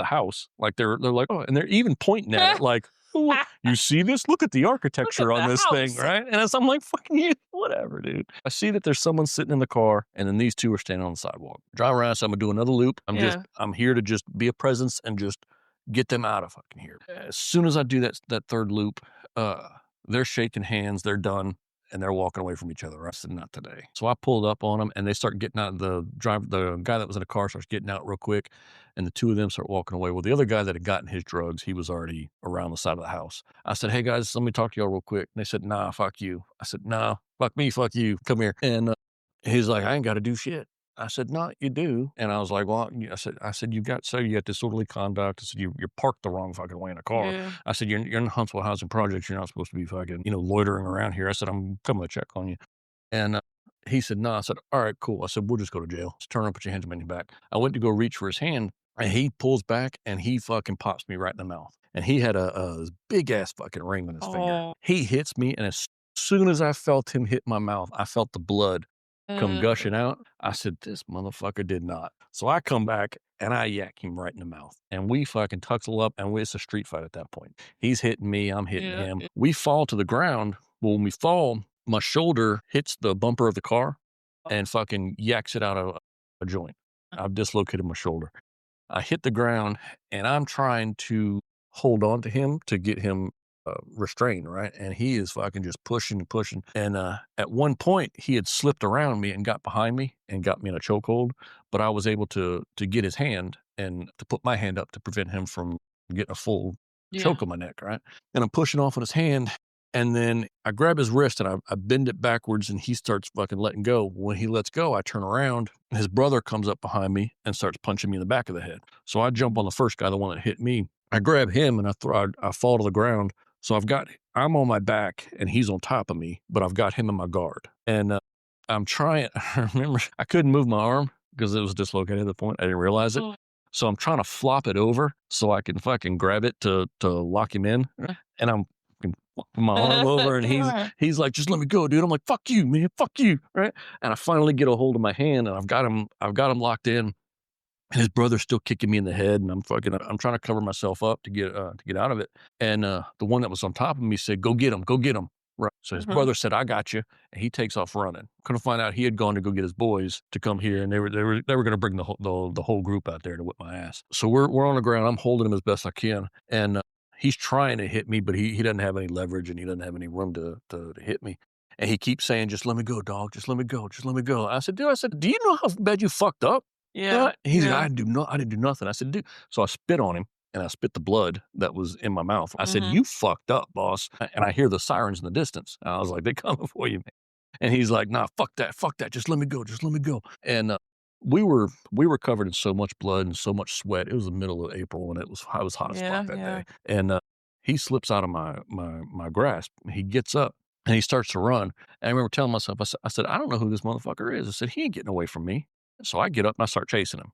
Speaker 2: house. Like they're like, oh, and they're even pointing at it like, oh, you see this? Look at the architecture on this thing, right? And I'm like, fucking you, whatever, dude. I see that there's someone sitting in the car, and then these two are standing on the sidewalk. Drive around, so I'm gonna do another loop. I'm here to just be a presence and just get them out of fucking here. As soon as I do that third loop, they're shaking hands, they're done, and they're walking away from each other. I said, not today. So I pulled up on them, and they start getting out. The guy that was in the car starts getting out real quick, and the two of them start walking away. Well, the other guy that had gotten his drugs, he was already around the side of the house. I said, hey guys, let me talk to y'all real quick. And they said, nah, fuck you. I said, nah, fuck me, fuck you. Come here. And he's like, I ain't got to do shit. I said, no, you do. And I was like, well, I said, you got disorderly conduct. I said, you're parked the wrong fucking way in a car. Yeah. I said, you're in Huntsville Housing Projects. You're not supposed to be fucking, loitering around here. I said, I'm coming to check on you. And he said, no. I said, all right, cool. I said, we'll just go to jail. Just turn around, put your hands behind your back. I went to go reach for his hand, and he pulls back, and he fucking pops me right in the mouth. And he had a big ass fucking ring on his finger. He hits me, and as soon as I felt him hit my mouth, I felt the blood come gushing out. I said, this motherfucker did not. So I come back and I yak him right in the mouth. And we fucking tuxle up, and it's a street fight at that point. He's hitting me, I'm hitting him. We fall to the ground. Well, when we fall, my shoulder hits the bumper of the car and fucking yaks it out of a joint. I've dislocated my shoulder. I hit the ground, and I'm trying to hold on to him to get him restrained, right? And he is fucking just pushing and pushing. And at one point, he had slipped around me and got behind me and got me in a chokehold. But I was able to get his hand and to put my hand up to prevent him from getting a full choke on my neck, right? And I'm pushing off on his hand. And then I grab his wrist and I bend it backwards, and he starts fucking letting go. When he lets go, I turn around, and his brother comes up behind me and starts punching me in the back of the head. So I jump on the first guy, the one that hit me. I grab him and I fall to the ground. So I'm on my back and he's on top of me, but I've got him in my guard. And I'm trying, I remember I couldn't move my arm because it was dislocated at the point. I didn't realize it. So I'm trying to flop it over so I can fucking grab it to lock him in. And I'm my arm over, and he's like, just let me go, dude. I'm like, fuck you, man, fuck you, right? And I finally get a hold of my hand, and I've got him locked in. And his brother's still kicking me in the head, and I'm trying to cover myself up to get out of it. And the one that was on top of me said, go get him. Right. So his brother said, I got you. And he takes off running. Couldn't find out he had gone to go get his boys to come here, and they were going to bring the whole group out there to whip my ass. So we're on the ground. I'm holding him as best I can. And he's trying to hit me, but he doesn't have any leverage, and he doesn't have any room to hit me. And he keeps saying, just let me go, dog. Just let me go. Just let me go. I said, dude, do you know how bad you fucked up? Yeah. He's like, I didn't do nothing. I said, dude. So I spit on him, and I spit the blood that was in my mouth. I said, you fucked up, boss. And I hear the sirens in the distance. And I was like, they're coming for you, man. And he's like, nah, fuck that. Just let me go. And we were covered in so much blood and so much sweat. It was the middle of April, and I was hot as fuck that day. And he slips out of my grasp. He gets up and he starts to run. And I remember telling myself, I said, I don't know who this motherfucker is. I said, he ain't getting away from me. So I get up and I start chasing him.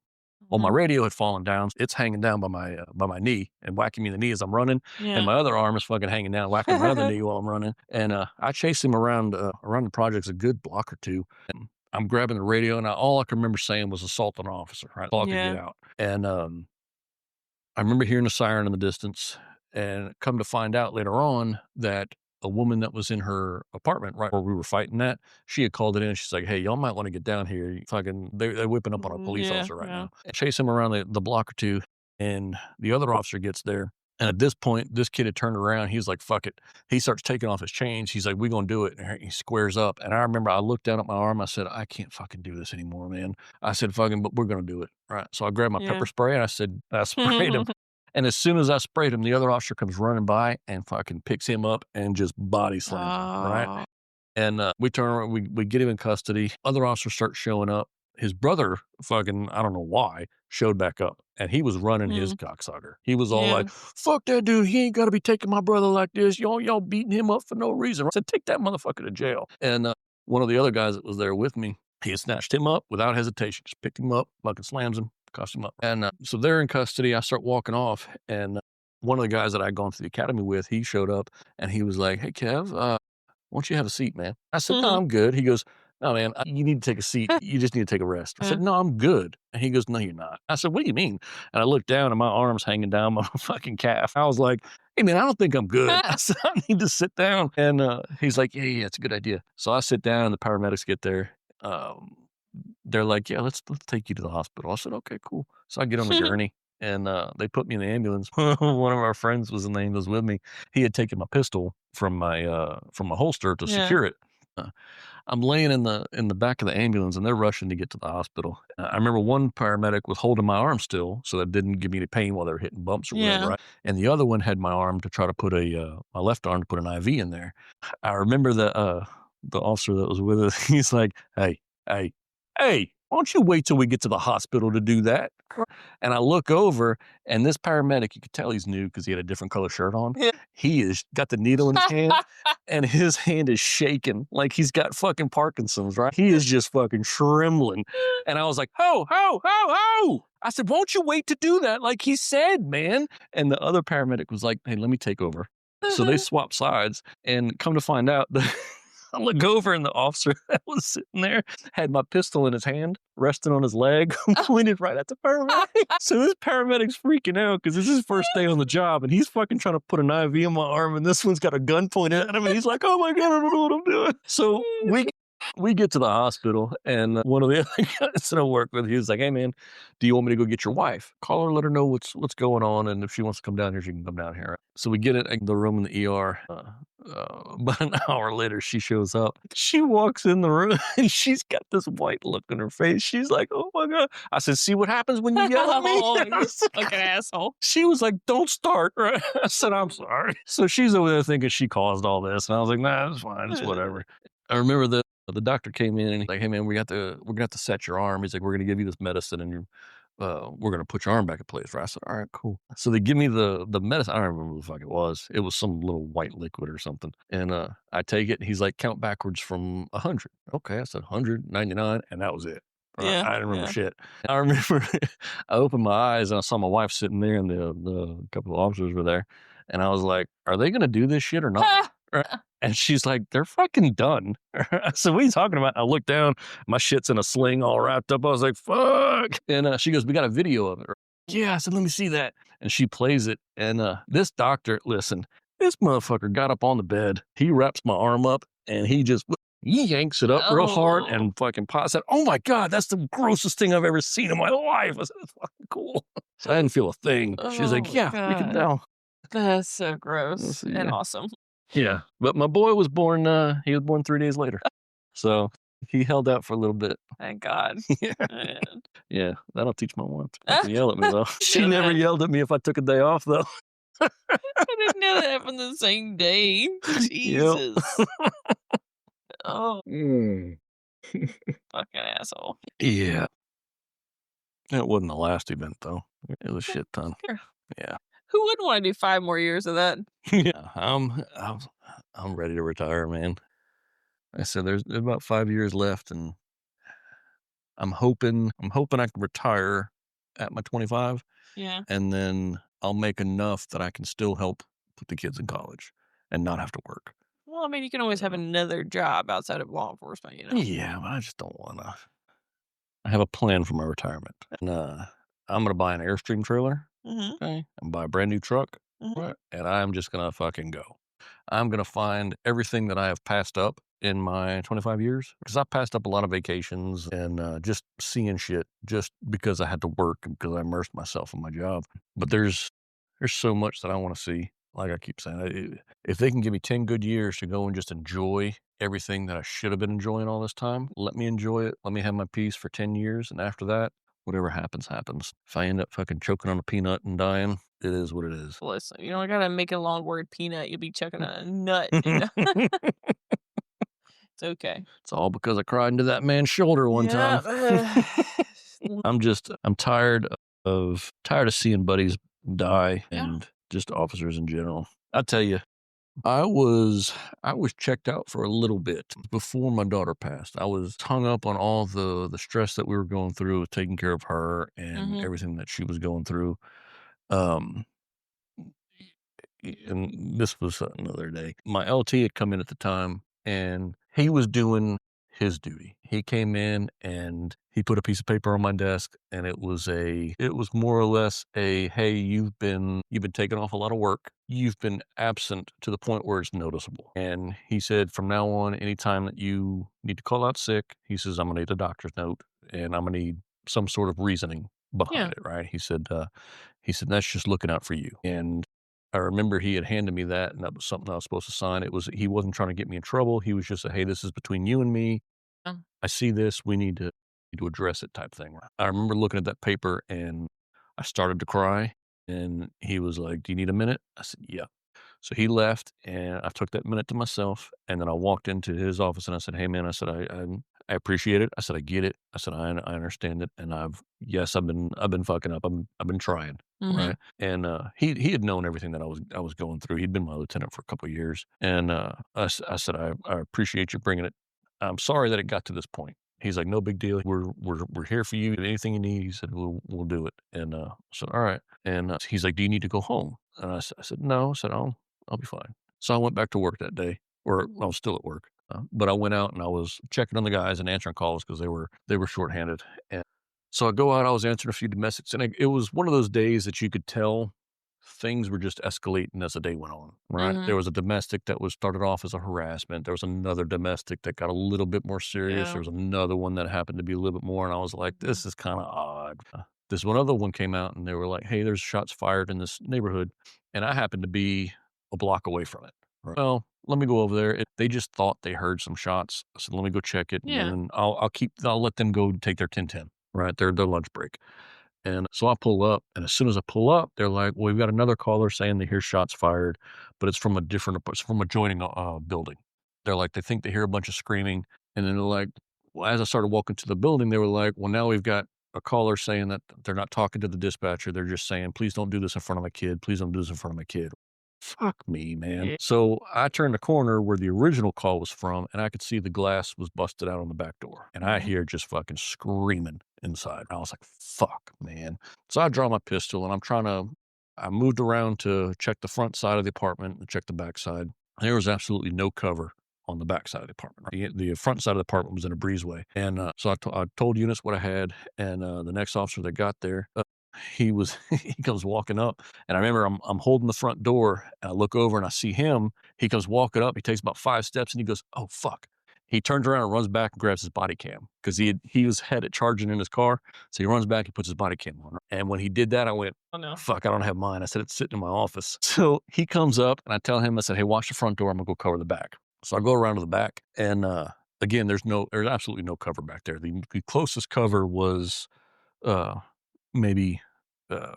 Speaker 2: Well, my radio had fallen down. It's hanging down by my knee and whacking me in the knee as I'm running. Yeah. And my other arm is fucking hanging down, whacking my other knee while I'm running. And I chased him around the projects a good block or two. And I'm grabbing the radio, and all I can remember saying was assault an officer, right? All I could get out. And I remember hearing a siren in the distance, and come to find out later on that a woman that was in her apartment right where we were fighting that, she had called it in. She's like, hey, y'all might want to get down here. They're whipping up on a police officer right now. And chase him around the block or two, and the other officer gets there. And at this point, this kid had turned around. He's like, fuck it. He starts taking off his chains. He's like, we're going to do it. And he squares up. And I remember I looked down at my arm. I said, I can't fucking do this anymore, man. I said, fucking, but we're going to do it. Right. So I grabbed my pepper spray, and I sprayed him. And as soon as I sprayed him, the other officer comes running by and fucking picks him up and just body slams him, right? And we turn around, we get him in custody. Other officers start showing up. His brother, fucking, I don't know why, showed back up. And he was running his cocksucker. He was all like, fuck that dude. He ain't got to be taking my brother like this. Y'all beating him up for no reason. I said, take that motherfucker to jail. And one of the other guys that was there with me, he had snatched him up without hesitation. Just picked him up, fucking slams him, Cost him up. And so they're in custody. I start walking off, and one of the guys that I'd gone to the academy with, he showed up, and he was like, "Hey, Kev, why don't you have a seat, man?" I said, "No, I'm good." He goes, "No, man, you need to take a seat. You just need to take a rest." I said, "No, I'm good." And he goes, "No, you're not." I said, "What do you mean?" And I looked down, and my arm's hanging down my fucking calf. I was like, "Hey, man, I don't think I'm good." I said, "I need to sit down." And he's like, "Yeah, it's a good idea." So I sit down, and the paramedics get there. They're like, "Yeah, let's take you to the hospital." I said, "Okay, cool." So I get on the gurney, and they put me in the ambulance. One of our friends was in the ambulance with me. He had taken my pistol from my holster to secure it. I'm laying in the back of the ambulance, and they're rushing to get to the hospital. I remember one paramedic was holding my arm still, so that didn't give me any pain while they were hitting bumps or whatever. Right? And the other one had my arm to try to put my left arm to put an IV in there. I remember the officer that was with us. He's like, "Hey, hey, hey, why don't you wait till we get to the hospital to do that?" And I look over, and this paramedic, you could tell he's new because he had a different color shirt on. He has got the needle in his hand, and his hand is shaking like he's got fucking Parkinson's, right? He is just fucking trembling. And I was like, "Ho, ho, ho, ho!" I said, "Won't you wait to do that like he said, man?" And the other paramedic was like, "Hey, let me take over." So they swapped sides, and come to find out, I look over, and the officer that was sitting there had my pistol in his hand, resting on his leg, pointed right at the paramedic. So this paramedic's freaking out because this is his first day on the job, and he's fucking trying to put an IV in my arm, and this one's got a gun pointed at him, and he's like, "Oh my God, I don't know what I'm doing." So we get to the hospital, and one of the other guys that I work with, he was like, "Hey, man, do you want me to go get your wife? Call her, let her know what's going on, and if she wants to come down here, she can come down here." So we get in the room in the ER. About an hour later, she shows up. She walks in the room, and she's got this white look on her face. She's like, "Oh my God." I said, "See what happens when you yell at me?"
Speaker 1: You fucking asshole.
Speaker 2: She was like, "Don't start." Right? I said, "I'm sorry." So she's over there thinking she caused all this, and I was like, "Nah, it's fine. It's whatever." I remember the doctor came in, and he's like, "Hey, man, we're gonna have to set your arm." He's like, "We're gonna give you this medicine, and we're gonna put your arm back in place." Right? I said, "All right, cool." So they give me the medicine. I don't remember what the fuck it was. It was some little white liquid or something. And I take it, and he's like, "Count backwards from 100." Okay, I said 199, and that was it. Right?
Speaker 1: Yeah,
Speaker 2: I didn't remember shit. I remember I opened my eyes, and I saw my wife sitting there, and the couple of officers were there, and I was like, "Are they gonna do this shit or not?" Right? And she's like, "They're fucking done." So what are you talking about? I looked down, my shit's in a sling all wrapped up. I was like, "Fuck." And she goes, "We got a video of it." Yeah, I said, "Let me see that." And she plays it. And this doctor, listen, this motherfucker got up on the bed. He wraps my arm up, and he yanks it up real hard and fucking pops it. "Oh my God, that's the grossest thing I've ever seen in my life." I said, "That's fucking cool." So I didn't feel a thing. She's like, "Yeah, we can tell."
Speaker 1: That's so gross and
Speaker 2: Yeah.
Speaker 1: awesome.
Speaker 2: Yeah, but my boy was born, he was born 3 days later. So he held out for a little bit.
Speaker 1: Thank God.
Speaker 2: Yeah.
Speaker 1: Man.
Speaker 2: Yeah, that'll teach my wife to fucking yell at me, though. She never yelled at me if I took a day off, though.
Speaker 1: I didn't know that happened the same day. Jesus. Oh, fucking asshole.
Speaker 2: Yeah. That wasn't the last event, though. It was shit ton. Yeah.
Speaker 1: Who wouldn't want to do 5 more years of that?
Speaker 2: Yeah, I'm ready to retire, man. I said there's about 5 years left, and I'm hoping I can retire at my 25.
Speaker 1: Yeah.
Speaker 2: And then I'll make enough that I can still help put the kids in college and not have to work.
Speaker 1: Well, I mean, you can always have another job outside of law enforcement, you know?
Speaker 2: Yeah, but I just don't want to. I have a plan for my retirement. And I'm going to buy an Airstream trailer.
Speaker 1: Mm-hmm.
Speaker 2: Okay. And buy a brand new truck.
Speaker 1: Mm-hmm.
Speaker 2: And I'm just going to fucking go. I'm going to find everything that I have passed up in my 25 years, because I passed up a lot of vacations and just seeing shit just because I had to work and because I immersed myself in my job. But there's so much that I want to see. Like I keep saying, if they can give me 10 good years to go and just enjoy everything that I should have been enjoying all this time, let me enjoy it. Let me have my peace for 10 years. And after that, whatever happens, happens. If I end up fucking choking on a peanut and dying, it is what it is.
Speaker 1: Listen, you don't gotta make a long word peanut. You'll be chucking on a nut. You know? It's okay.
Speaker 2: It's all because I cried into that man's shoulder one time. I'm tired of seeing buddies die and just officers in general. I tell you, I was checked out for a little bit before my daughter passed. I was hung up on all the stress that we were going through with taking care of her and
Speaker 1: Mhm.
Speaker 2: everything that she was going through. Um, and this was another day. My LT had come in at the time, and he was doing his duty. He came in and he put a piece of paper on my desk, and it was more or less a, hey, you've been taking off a lot of work. You've been absent to the point where it's noticeable. And he said, from now on, anytime that you need to call out sick, he says, I'm gonna need a doctor's note, and I'm gonna need some sort of reasoning behind
Speaker 1: Yeah.
Speaker 2: it, right? He said, that's just looking out for you. And I remember he had handed me that, and that was something I was supposed to sign. He wasn't trying to get me in trouble. He was just a, hey, this is between you and me.
Speaker 1: Um,
Speaker 2: I see this. We need to address it type thing. I remember looking at that paper and I started to cry. And he was like, do you need a minute? I said, yeah. So he left, and I took that minute to myself, and then I walked into his office and I said, hey man, I said, I appreciate it. I said, I get it. I said, I understand it. And I've been fucking up. I've been trying.
Speaker 1: mhm.
Speaker 2: Right. And, he had known everything that I was going through. He'd been my lieutenant for a couple of years. And, I said, I appreciate you bringing it. I'm sorry that it got to this point. He's like, no big deal. We're here for you. Anything you need. He said, we'll do it. And, I said, all right. And, he's like, do you need to go home? And I said, no. I said, I'll be fine. So I went back to work that day, or I was still at work. But I went out and I was checking on the guys and answering calls because they were shorthanded. And so I go out, I was answering a few domestics, and it was one of those days that you could tell things were just escalating as the day went on, right? There
Speaker 1: Mhm.
Speaker 2: was a domestic that was started off as a harassment. There was another domestic that got a little bit more serious. There
Speaker 1: Yeah.
Speaker 2: was another one that happened to be a little bit more, and I was like,
Speaker 1: Mhm.
Speaker 2: this is kind of odd. This one other one came out and they were like, hey, there's shots fired in this neighborhood. And I happened to be a block away from it. Right. Well, let me go over there. They just thought they heard some shots. I said, let me go check it, and
Speaker 1: Yeah.
Speaker 2: then I'll let them go take their 10-10, right? Their lunch break. And so I pull up, and as soon as I pull up, they're like, well, we've got another caller saying they hear shots fired, but it's from it's from adjoining building. They're like, they think they hear a bunch of screaming. And then they're like, well, as I started walking to the building, they were like, well, now we've got a caller saying that they're not talking to the dispatcher. They're just saying, please don't do this in front of my kid. Please don't do this in front of my kid. Fuck me, man.
Speaker 1: Yeah.
Speaker 2: So I turned the corner where the original call was from, and I could see the glass was busted out on the back door. And I
Speaker 1: Mhm.
Speaker 2: hear just fucking screaming inside. I was like, fuck, man. So I draw my pistol and I moved around to check the front side of the apartment and check the back side. There was absolutely no cover on the back side of the apartment. Right? The front side of the apartment was in a breezeway. And so I told units what I had. And the next officer that got there, he comes walking up, and I remember I'm holding the front door, and I look over and I see him. He comes walking up. He takes about 5 steps and he goes, "Oh fuck." He turns around and runs back and grabs his body cam because he was had it charging in his car. So he runs back and puts his body cam on. And when he did that, I went,
Speaker 1: Oh no.
Speaker 2: fuck, I don't have mine. I said, it's sitting in my office. So he comes up and I tell him, I said, hey, watch the front door. I'm gonna go cover the back. So I go around to the back, and again, there's absolutely no cover back there. The closest cover was uh maybe uh,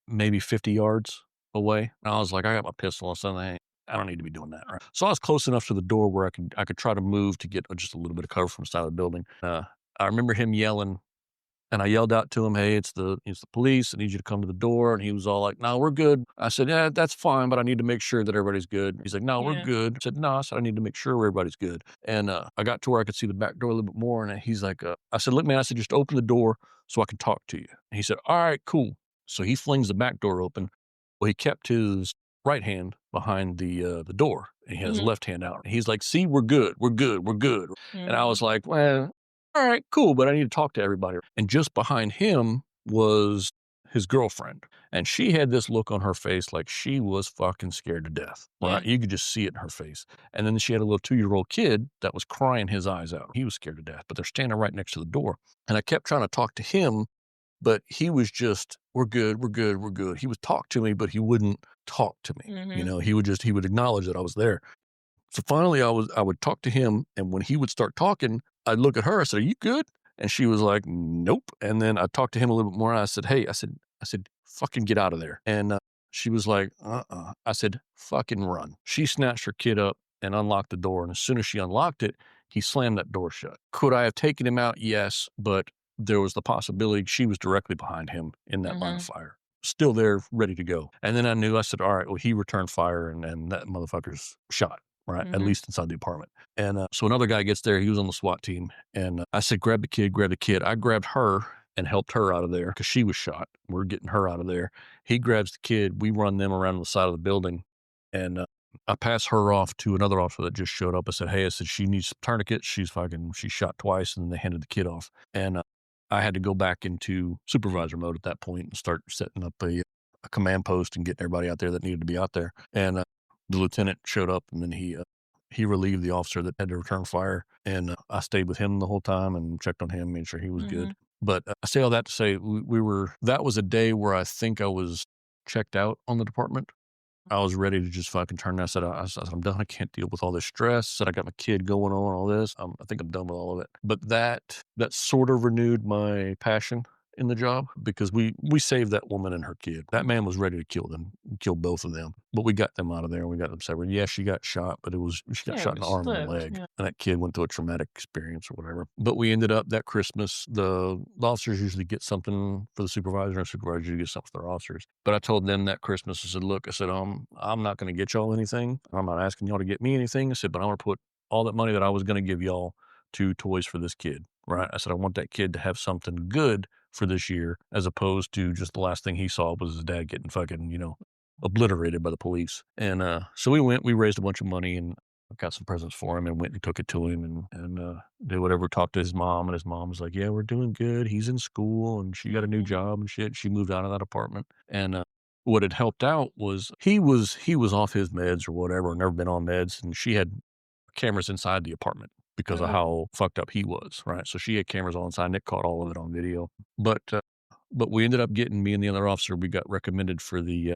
Speaker 2: maybe 50 yards away. And I was like, I got my pistol or something. I don't need to be doing that. Right. So I was close enough to the door where I could try to move to get just a little bit of cover from the side of the building. I remember him yelling, and I yelled out to him, hey, it's the police. I need you to come to the door. And he was all like, no, we're good. I said, yeah, that's fine, but I need to make sure that everybody's good. He's like, no, we're
Speaker 1: Yeah.
Speaker 2: good. I said, no, I said, I need to make sure everybody's good. And I got to where I could see the back door a little bit more. And he's like, I said, look, man, I said, just open the door so I can talk to you. And he said, all right, cool. So he flings the back door open. Well, he kept his right hand behind the door, and he had his
Speaker 1: Mhm.
Speaker 2: left hand out. And he's like, see, we're good. We're good. We're good. And I
Speaker 1: Mhm.
Speaker 2: was like, well, all right, cool, but I need to talk to everybody. And just behind him was his girlfriend. And she had this look on her face like she was fucking scared to death,
Speaker 1: Yeah.
Speaker 2: right? You could just see it in her face. And then she had a little 2-year-old kid that was crying his eyes out. He was scared to death, but they're standing right next to the door. And I kept trying to talk to him, but he was just, we're good, we're good, we're good. He would talk to me, but he wouldn't talk to me. You
Speaker 1: Mhm.
Speaker 2: know, he would acknowledge that I was there. So finally I would talk to him, and when he would start talking, I'd look at her. I said, are you good? And she was like, nope. And then I talked to him a little bit more. And I said, hey, I said, fucking get out of there. And she was like, I said, fucking run. She snatched her kid up and unlocked the door. And as soon as she unlocked it, he slammed that door shut. Could I have taken him out? Yes. But there was the possibility she was directly behind him in that line of
Speaker 1: Mhm.
Speaker 2: fire. still there, ready to go. And then I said, all right, well, he returned fire and that motherfucker's shot, right? At least inside the apartment. And so another guy gets there. He was on the SWAT team. And I said, grab the kid, grab the kid. I grabbed her and helped her out of there because she was shot. We're getting her out of there. He grabs the kid. We run them around the side of the building. And I pass her off to another officer that just showed up. I said, she needs some tourniquets. She's shot twice. And then they handed the kid off. And I had to go back into supervisor mode at that point and start setting up a command post and getting everybody out there that needed to be out there. And the lieutenant showed up, and then he relieved the officer that had to return fire. And I stayed with him the whole time and checked on him, made sure he was good. But I say all that to say that was a day where I think I was checked out on the department. I was ready to just fucking turn. I said, I'm done. I can't deal with all this stress. I said, I got my kid going on, all this. I think I'm done with all of it. But that sort of renewed my passion in the job because we saved that woman and her kid. That man was ready to kill both of them. But we got them out of there and we got them separated. Yeah, she got shot, but she got shot in the arm and the leg. Yeah. And that kid went through a traumatic experience or whatever. But we ended up that Christmas, the officers usually get something for the supervisor and the supervisor usually gets something for their officers. But I told them that Christmas, I said, look, I'm not going to get y'all anything. I'm not asking y'all to get me anything. I said, but I'm going to put all that money that I was going to give y'all to toys for this kid, right? I said, I want that kid to have something good for this year, as opposed to just the last thing he saw was his dad getting fucking, obliterated by the police. And so we raised a bunch of money and got some presents for him and went and took it to him and did whatever, talked to his mom, and his mom was like, yeah, we're doing good. He's in school and she got a new job and shit. She moved out of that apartment. And what had helped out was he was off his meds or whatever, never been on meds, and she had cameras inside the apartment because of how fucked up he was, right? So she had cameras all inside. Nick caught all of it on video. But we ended up getting, me and the other officer, we got recommended for the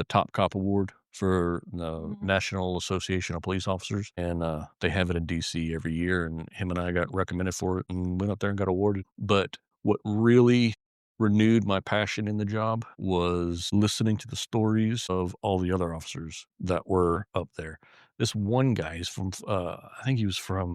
Speaker 2: Top Cop Award for the National Association of Police Officers. And they have it in DC every year. And him and I got recommended for it and went up there and got awarded. But what really renewed my passion in the job was listening to the stories of all the other officers that were up there. This one guy is from, I think he was from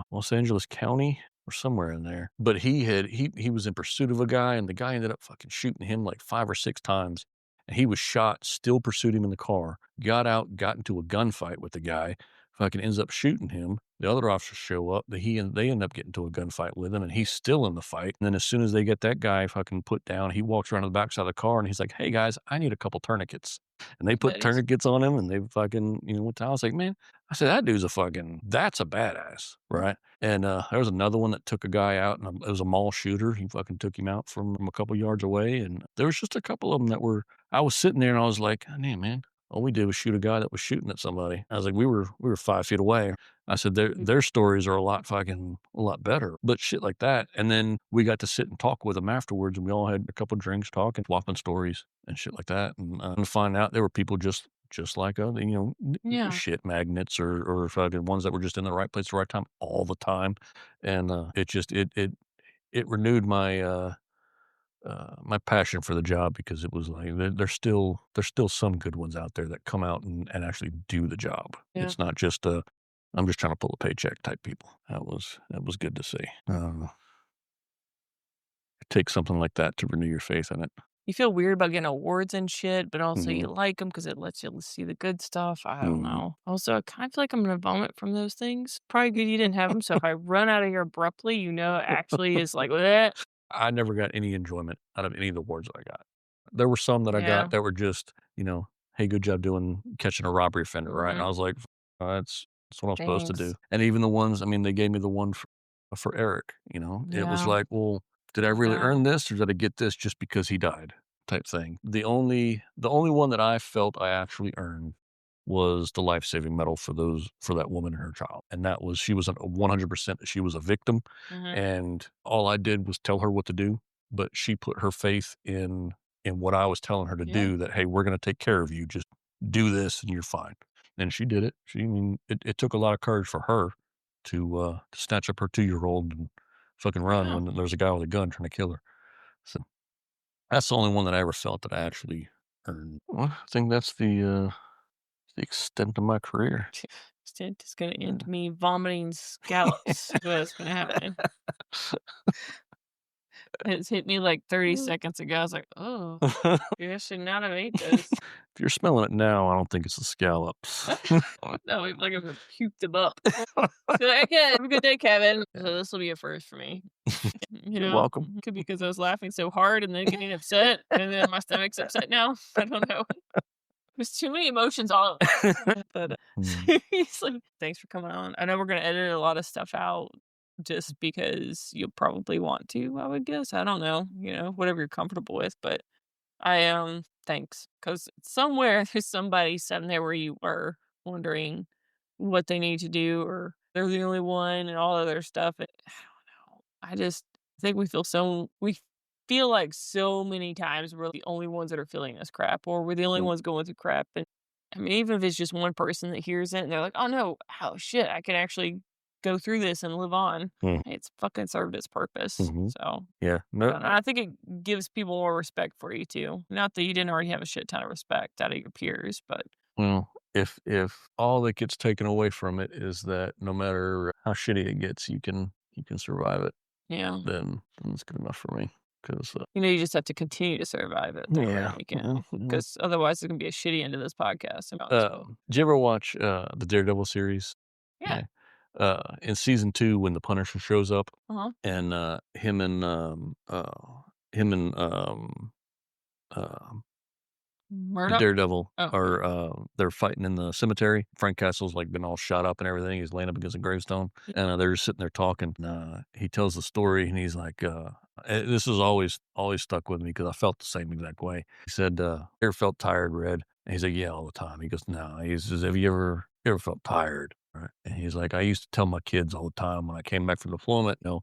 Speaker 2: Los Angeles County or somewhere in there. But he was in pursuit of a guy, and the guy ended up fucking shooting him like 5 or 6 times. And he was shot, still pursued him in the car, got out, got into a gunfight with the guy, fucking ends up shooting him. The other officers show up, they end up getting into a gunfight with him, and he's still in the fight. And then as soon as they get that guy fucking put down, he walks around to the backside of the car and he's like, hey guys, I need a couple tourniquets. And they put tourniquets on him and they fucking, I was like, man, I said, that dude's that's a badass, right? And there was another one that took a guy out, and it was a mall shooter. He fucking took him out from a couple yards away. And there was just a couple of them I was sitting there and I was like, damn, man, all we did was shoot a guy that was shooting at somebody. I was like, we were 5 feet away. I said, their stories are a lot better, but shit like that. And then we got to sit and talk with them afterwards, and we all had a couple drinks talking, swapping stories and shit like that. And to find out there were people just like us, shit magnets or fucking ones that were just in the right place at the right time all the time. And it renewed my my passion for the job, because it was like there's still some good ones out there that come out and actually do the job. Yeah. It's not just I'm just trying to pull a paycheck type people. That was good to see. It takes something like that to renew your faith in it.
Speaker 1: You feel weird about getting awards and shit, but also you like them because it lets you see the good stuff. I don't know. Also, I kind of feel like I'm going to vomit from those things. Probably good you didn't have them. So if I run out of here abruptly, it actually is like, bleh.
Speaker 2: I never got any enjoyment out of any of the awards that I got. There were some that I got that were just, hey, good job catching a robbery offender, right? And I was like, that's what I'm supposed to do. And even the ones, they gave me the one for Eric, it was like, well, did I really earn this, or did I get this just because he died, type thing? The only one that I felt I actually earned was the life-saving medal for that woman and her child. And that was, she was 100%, she was a victim. And all I did was tell her what to do, but she put her faith in what I was telling her to do, that, hey, we're going to take care of you. Just do this and you're fine. And she did it. It took a lot of courage for her to snatch up her 2-year-old and fucking run when there was a guy with a gun trying to kill her. So that's the only one that I ever felt that I actually earned. Well, I think that's the extent of my career.
Speaker 1: Extent is going to end me vomiting scallops. That's what's going to happen. It's hit me like 30 seconds ago. I was like, oh, maybe I should not have ate this.
Speaker 2: If you're smelling it now, I don't think it's the scallops.
Speaker 1: No, it's like I've puked them up. So, okay, have a good day, Kevin. So this will be a first for me. You
Speaker 2: You're
Speaker 1: know,
Speaker 2: welcome.
Speaker 1: could be because I was laughing so hard and then getting upset, and then my stomach's upset now. I don't know. There's too many emotions all at once. But seriously, thanks for coming on. I know we're gonna edit a lot of stuff out just because you'll probably want to, I would guess. I don't know, whatever you're comfortable with. But thanks. Because somewhere there's somebody sitting there where you were wondering what they need to do, or they're the only one and all other stuff. I don't know. I just think we feel like so many times we're the only ones that are feeling this crap, or we're the only ones going through crap. And I mean, even if it's just one person that hears it and they're like, oh no, oh shit, I can actually go through this and live on. It's fucking served its purpose. So
Speaker 2: Yeah.
Speaker 1: I
Speaker 2: No.
Speaker 1: don't know. I think it gives people more respect for you too. Not that you didn't already have a shit ton of respect out of your peers, but
Speaker 2: Well, if all that gets taken away from it is that no matter how shitty it gets, you can survive it,
Speaker 1: yeah,
Speaker 2: then it's good enough for me. Because
Speaker 1: you just have to continue to survive it.
Speaker 2: yeah,
Speaker 1: Because otherwise it's gonna be a shitty end of this podcast.
Speaker 2: did you ever watch the Daredevil series?
Speaker 1: Yeah.
Speaker 2: In season 2, when the Punisher shows up, and him and the
Speaker 1: Murdoch.
Speaker 2: Daredevil
Speaker 1: Oh,
Speaker 2: are they're fighting in the cemetery. Frank Castle's like been all shot up and everything. He's laying up against a gravestone, and they're just sitting there talking. And, he tells the story, and he's like, "This has always stuck with me because I felt the same exact way." He said, "Ever felt tired, Red?" And he's like, "Yeah, all the time." He goes, "No." He says, "Have you ever felt tired?" Right? And he's like, "I used to tell my kids all the time when I came back from deployment, no,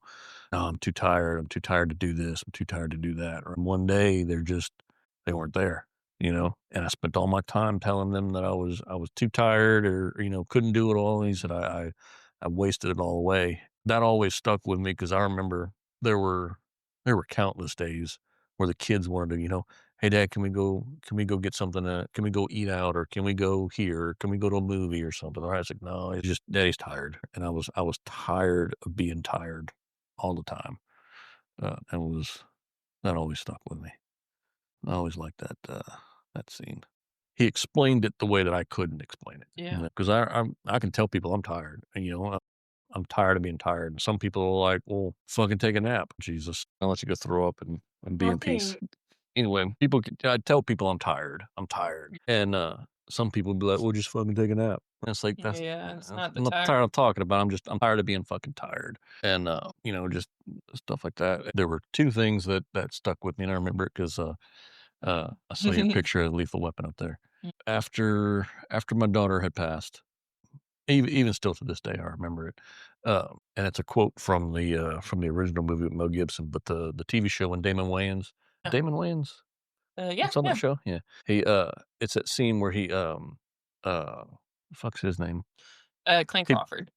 Speaker 2: I'm too tired. I'm too tired to do this. I'm too tired to do that." Or one day they weren't there. And I spent all my time telling them that I was too tired, or couldn't do it all. And he said I wasted it all away. That always stuck with me because I remember there were countless days where the kids wanted to, "Hey, Dad, can we go get something? Can we go eat out, or can we go here? Can we go to a movie or something?" Or I was like, "No, it's just Daddy's tired," and I was tired of being tired all the time. That always stuck with me. I always liked that scene. He explained it the way that I couldn't explain it.
Speaker 1: yeah.
Speaker 2: Because I can tell people I'm tired, and I'm tired of being tired. And some people are like, "Well, fucking take a nap, Jesus. I'll let you go throw up and be in peace." Anyway, I tell people I'm tired. I'm tired, and some people be like, "Well, just fucking take a nap." And it's like
Speaker 1: It's not the
Speaker 2: I'm not
Speaker 1: tired.
Speaker 2: tired of talking about. I'm tired of being fucking tired, and just stuff like that. There were 2 things that stuck with me, and I remember it because I saw your picture of Lethal Weapon up there. After my daughter had passed, even still to this day, I remember it. And it's a quote from the original movie with Mel Gibson, but the TV show when Damon Wayans, Damon Wayans,
Speaker 1: Yeah,
Speaker 2: it's on that show. Yeah, he it's that scene where he fuck's his name.
Speaker 1: Clint
Speaker 2: He
Speaker 1: Crawford.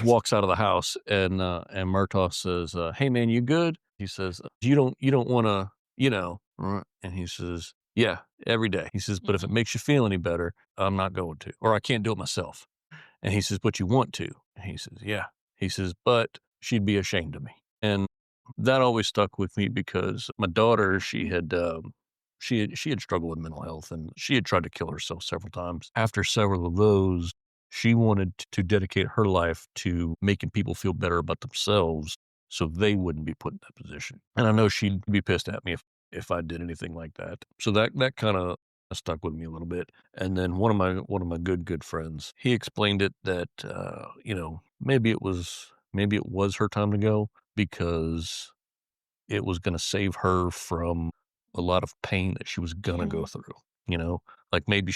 Speaker 2: walks out of the house, and Murtaugh says, "Hey man, you good?" He says, you don't want to, right?" And he says, "Yeah, every day." He says, "But if it makes you feel any better, I'm not going to, or I can't do it myself." And he says, "But you want to?" And he says, "Yeah." He says, "But she'd be ashamed of me." And that always stuck with me because my daughter, she had struggled with mental health, and she had tried to kill herself several times. After several of those, she wanted to dedicate her life to making people feel better about themselves so they wouldn't be put in that position. And I know she'd be pissed at me if I did anything like that. So that kind of stuck with me a little bit. And then one of my good friends, he explained it that maybe it was her time to go because it was going to save her from a lot of pain that she was going to go through, like maybe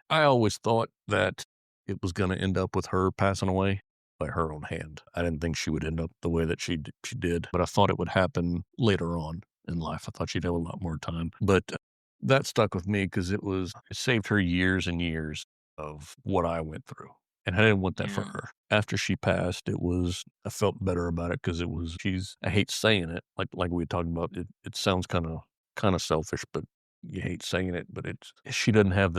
Speaker 2: I always thought that it was going to end up with her passing away by her own hand. I didn't think she would end up the way that she did, but I thought it would happen later on in life. I thought she'd have a lot more time, but that stuck with me because it saved her years and years of what I went through. And I didn't want that for her. After she passed, I felt better about it because I hate saying it, like we talked about, it sounds kind of selfish, but you hate saying it, but she doesn't have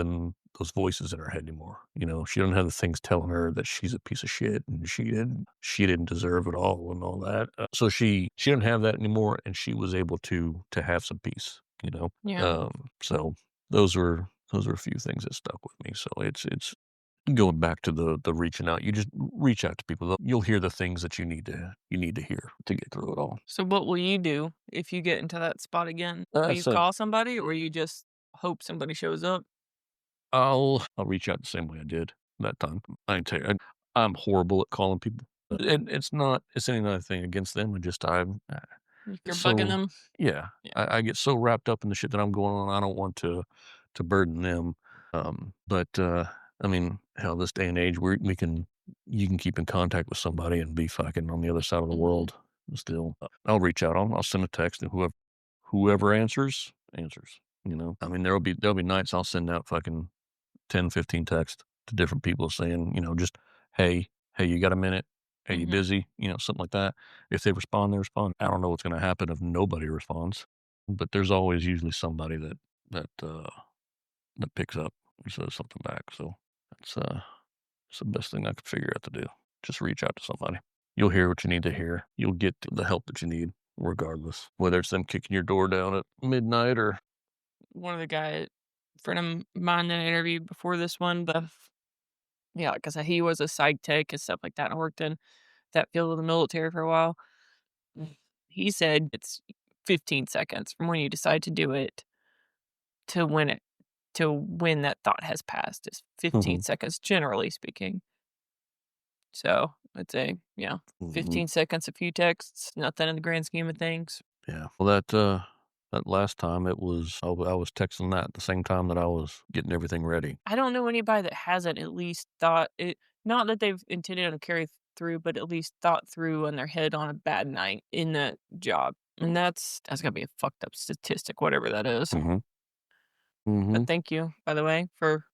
Speaker 2: those voices in her head anymore. She doesn't have the things telling her that she's a piece of shit and she didn't deserve it all and all that. So she didn't have that anymore, and she was able to have some peace.
Speaker 1: Yeah.
Speaker 2: So those were a few things that stuck with me. So it's going back to the reaching out. You just reach out to people. You'll hear the things that you need to hear to get through it all.
Speaker 1: So what will you do if you get into that spot again? Will you
Speaker 2: So
Speaker 1: call somebody, or you just hope somebody shows up?
Speaker 2: I'll reach out the same way I did that time. I can tell you, I'm horrible at calling people. And it's anything against them. I'm
Speaker 1: If you're bugging
Speaker 2: so
Speaker 1: them?
Speaker 2: yeah.
Speaker 1: Yeah.
Speaker 2: I get so wrapped up in the shit that I'm going on. I don't want to burden them. But I mean, hell, this day and age, you can keep in contact with somebody and be fucking on the other side of the world still. I'll reach out. I'll send a text, and whoever answers. I mean, there'll be nights I'll send out fucking 10, 15 texts to different people saying, just, hey, you got a minute? Hey, you busy? Something like that. If they respond, they respond. I don't know what's going to happen if nobody responds, but there's always usually somebody that picks up and says something back. So it's the best thing I could figure out to do. Just reach out to somebody. You'll hear what you need to hear. You'll get the help that you need, regardless. Whether it's them kicking your door down at midnight or
Speaker 1: One of the friend of mine that I interviewed before this one, like I said, he was a psych tech and stuff like that, and I worked in that field of the military for a while. He said it's 15 seconds from when you decide to do it to when that thought has passed is 15 seconds, generally speaking. So I'd say, 15 seconds, a few texts, nothing in the grand scheme of things.
Speaker 2: Yeah. Well, that last time I was texting that at the same time that I was getting everything ready.
Speaker 1: I don't know anybody that hasn't at least thought it, not that they've intended to carry through, but at least thought through in their head on a bad night in that job. And that's gotta be a fucked up statistic, whatever that is. But thank you, by the way, for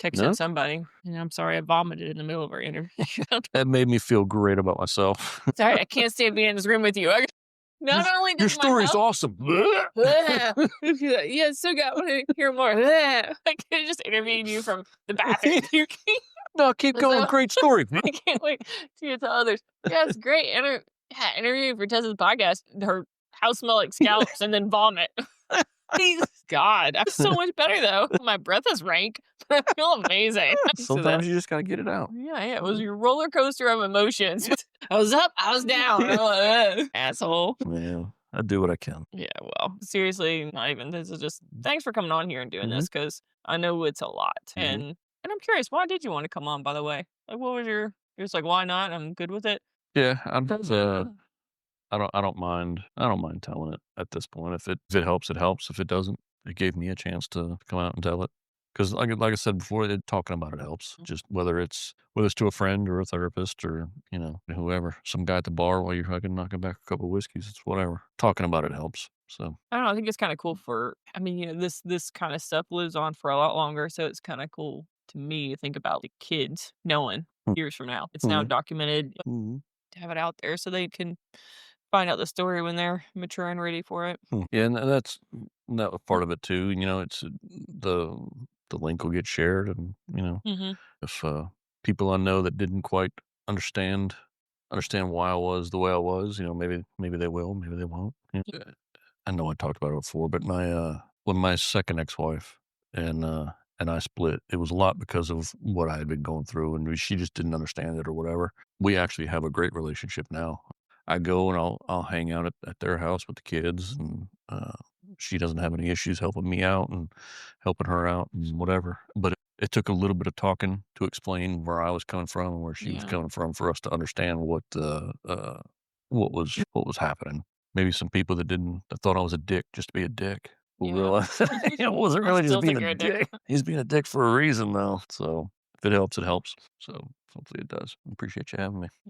Speaker 1: texting somebody. And I'm sorry I vomited in the middle of our interview.
Speaker 2: That made me feel great about myself.
Speaker 1: Sorry, I can't stand being in this room with you. Not only
Speaker 2: Your
Speaker 1: does
Speaker 2: story's awesome.
Speaker 1: yeah, still got to hear more. I could have just interviewed you from the bathroom.
Speaker 2: No, keep going. Great story.
Speaker 1: I can't wait to get to others. Yeah, it's great. Interview for Tessa's podcast. Her house smell like scallops and then vomit. God, I'm so much better though. My breath is rank, but I feel amazing.
Speaker 2: Sometimes you just gotta get it out.
Speaker 1: Yeah, it was your roller coaster of emotions. I was up, I was down. I'm like, asshole.
Speaker 2: Yeah, I do what I can.
Speaker 1: Yeah, well, seriously, not even. This is just thanks for coming on here and doing this, because I know it's a lot, and I'm curious, why did you want to come on? By the way, like, what was you're just like, why not? I'm good with it.
Speaker 2: Yeah, I don't mind telling it at this point. If it helps, it helps. If it doesn't, it gave me a chance to come out and tell it. Because like I said before, talking about it helps. Just whether it's to a friend or a therapist or whoever, some guy at the bar while you're fucking knocking back a couple of whiskeys, it's whatever. Talking about it helps. So
Speaker 1: I don't know. I think it's kind of cool this kind of stuff lives on for a lot longer. So it's kind of cool to me to think about the kids knowing years from now. It's now documented. To have it out there so they can find out the story when they're mature and ready for it.
Speaker 2: Yeah, and that was part of it too. It's the link will get shared, and if people I know that didn't quite understand why I was the way I was, maybe they will, maybe they won't. I know I talked about it before, but when my second ex-wife and I split, it was a lot because of what I had been going through, and she just didn't understand it or whatever. We actually have a great relationship now. I go and I'll hang out at their house with the kids, and she doesn't have any issues helping me out and helping her out and whatever. But it took a little bit of talking to explain where I was coming from and where she was coming from for us to understand what was happening. Maybe some people that thought I was a dick just to be a dick will realize it wasn't really just being a dick. He's being a dick for a reason, though. So if it helps, it helps. So hopefully it does. Appreciate you having me.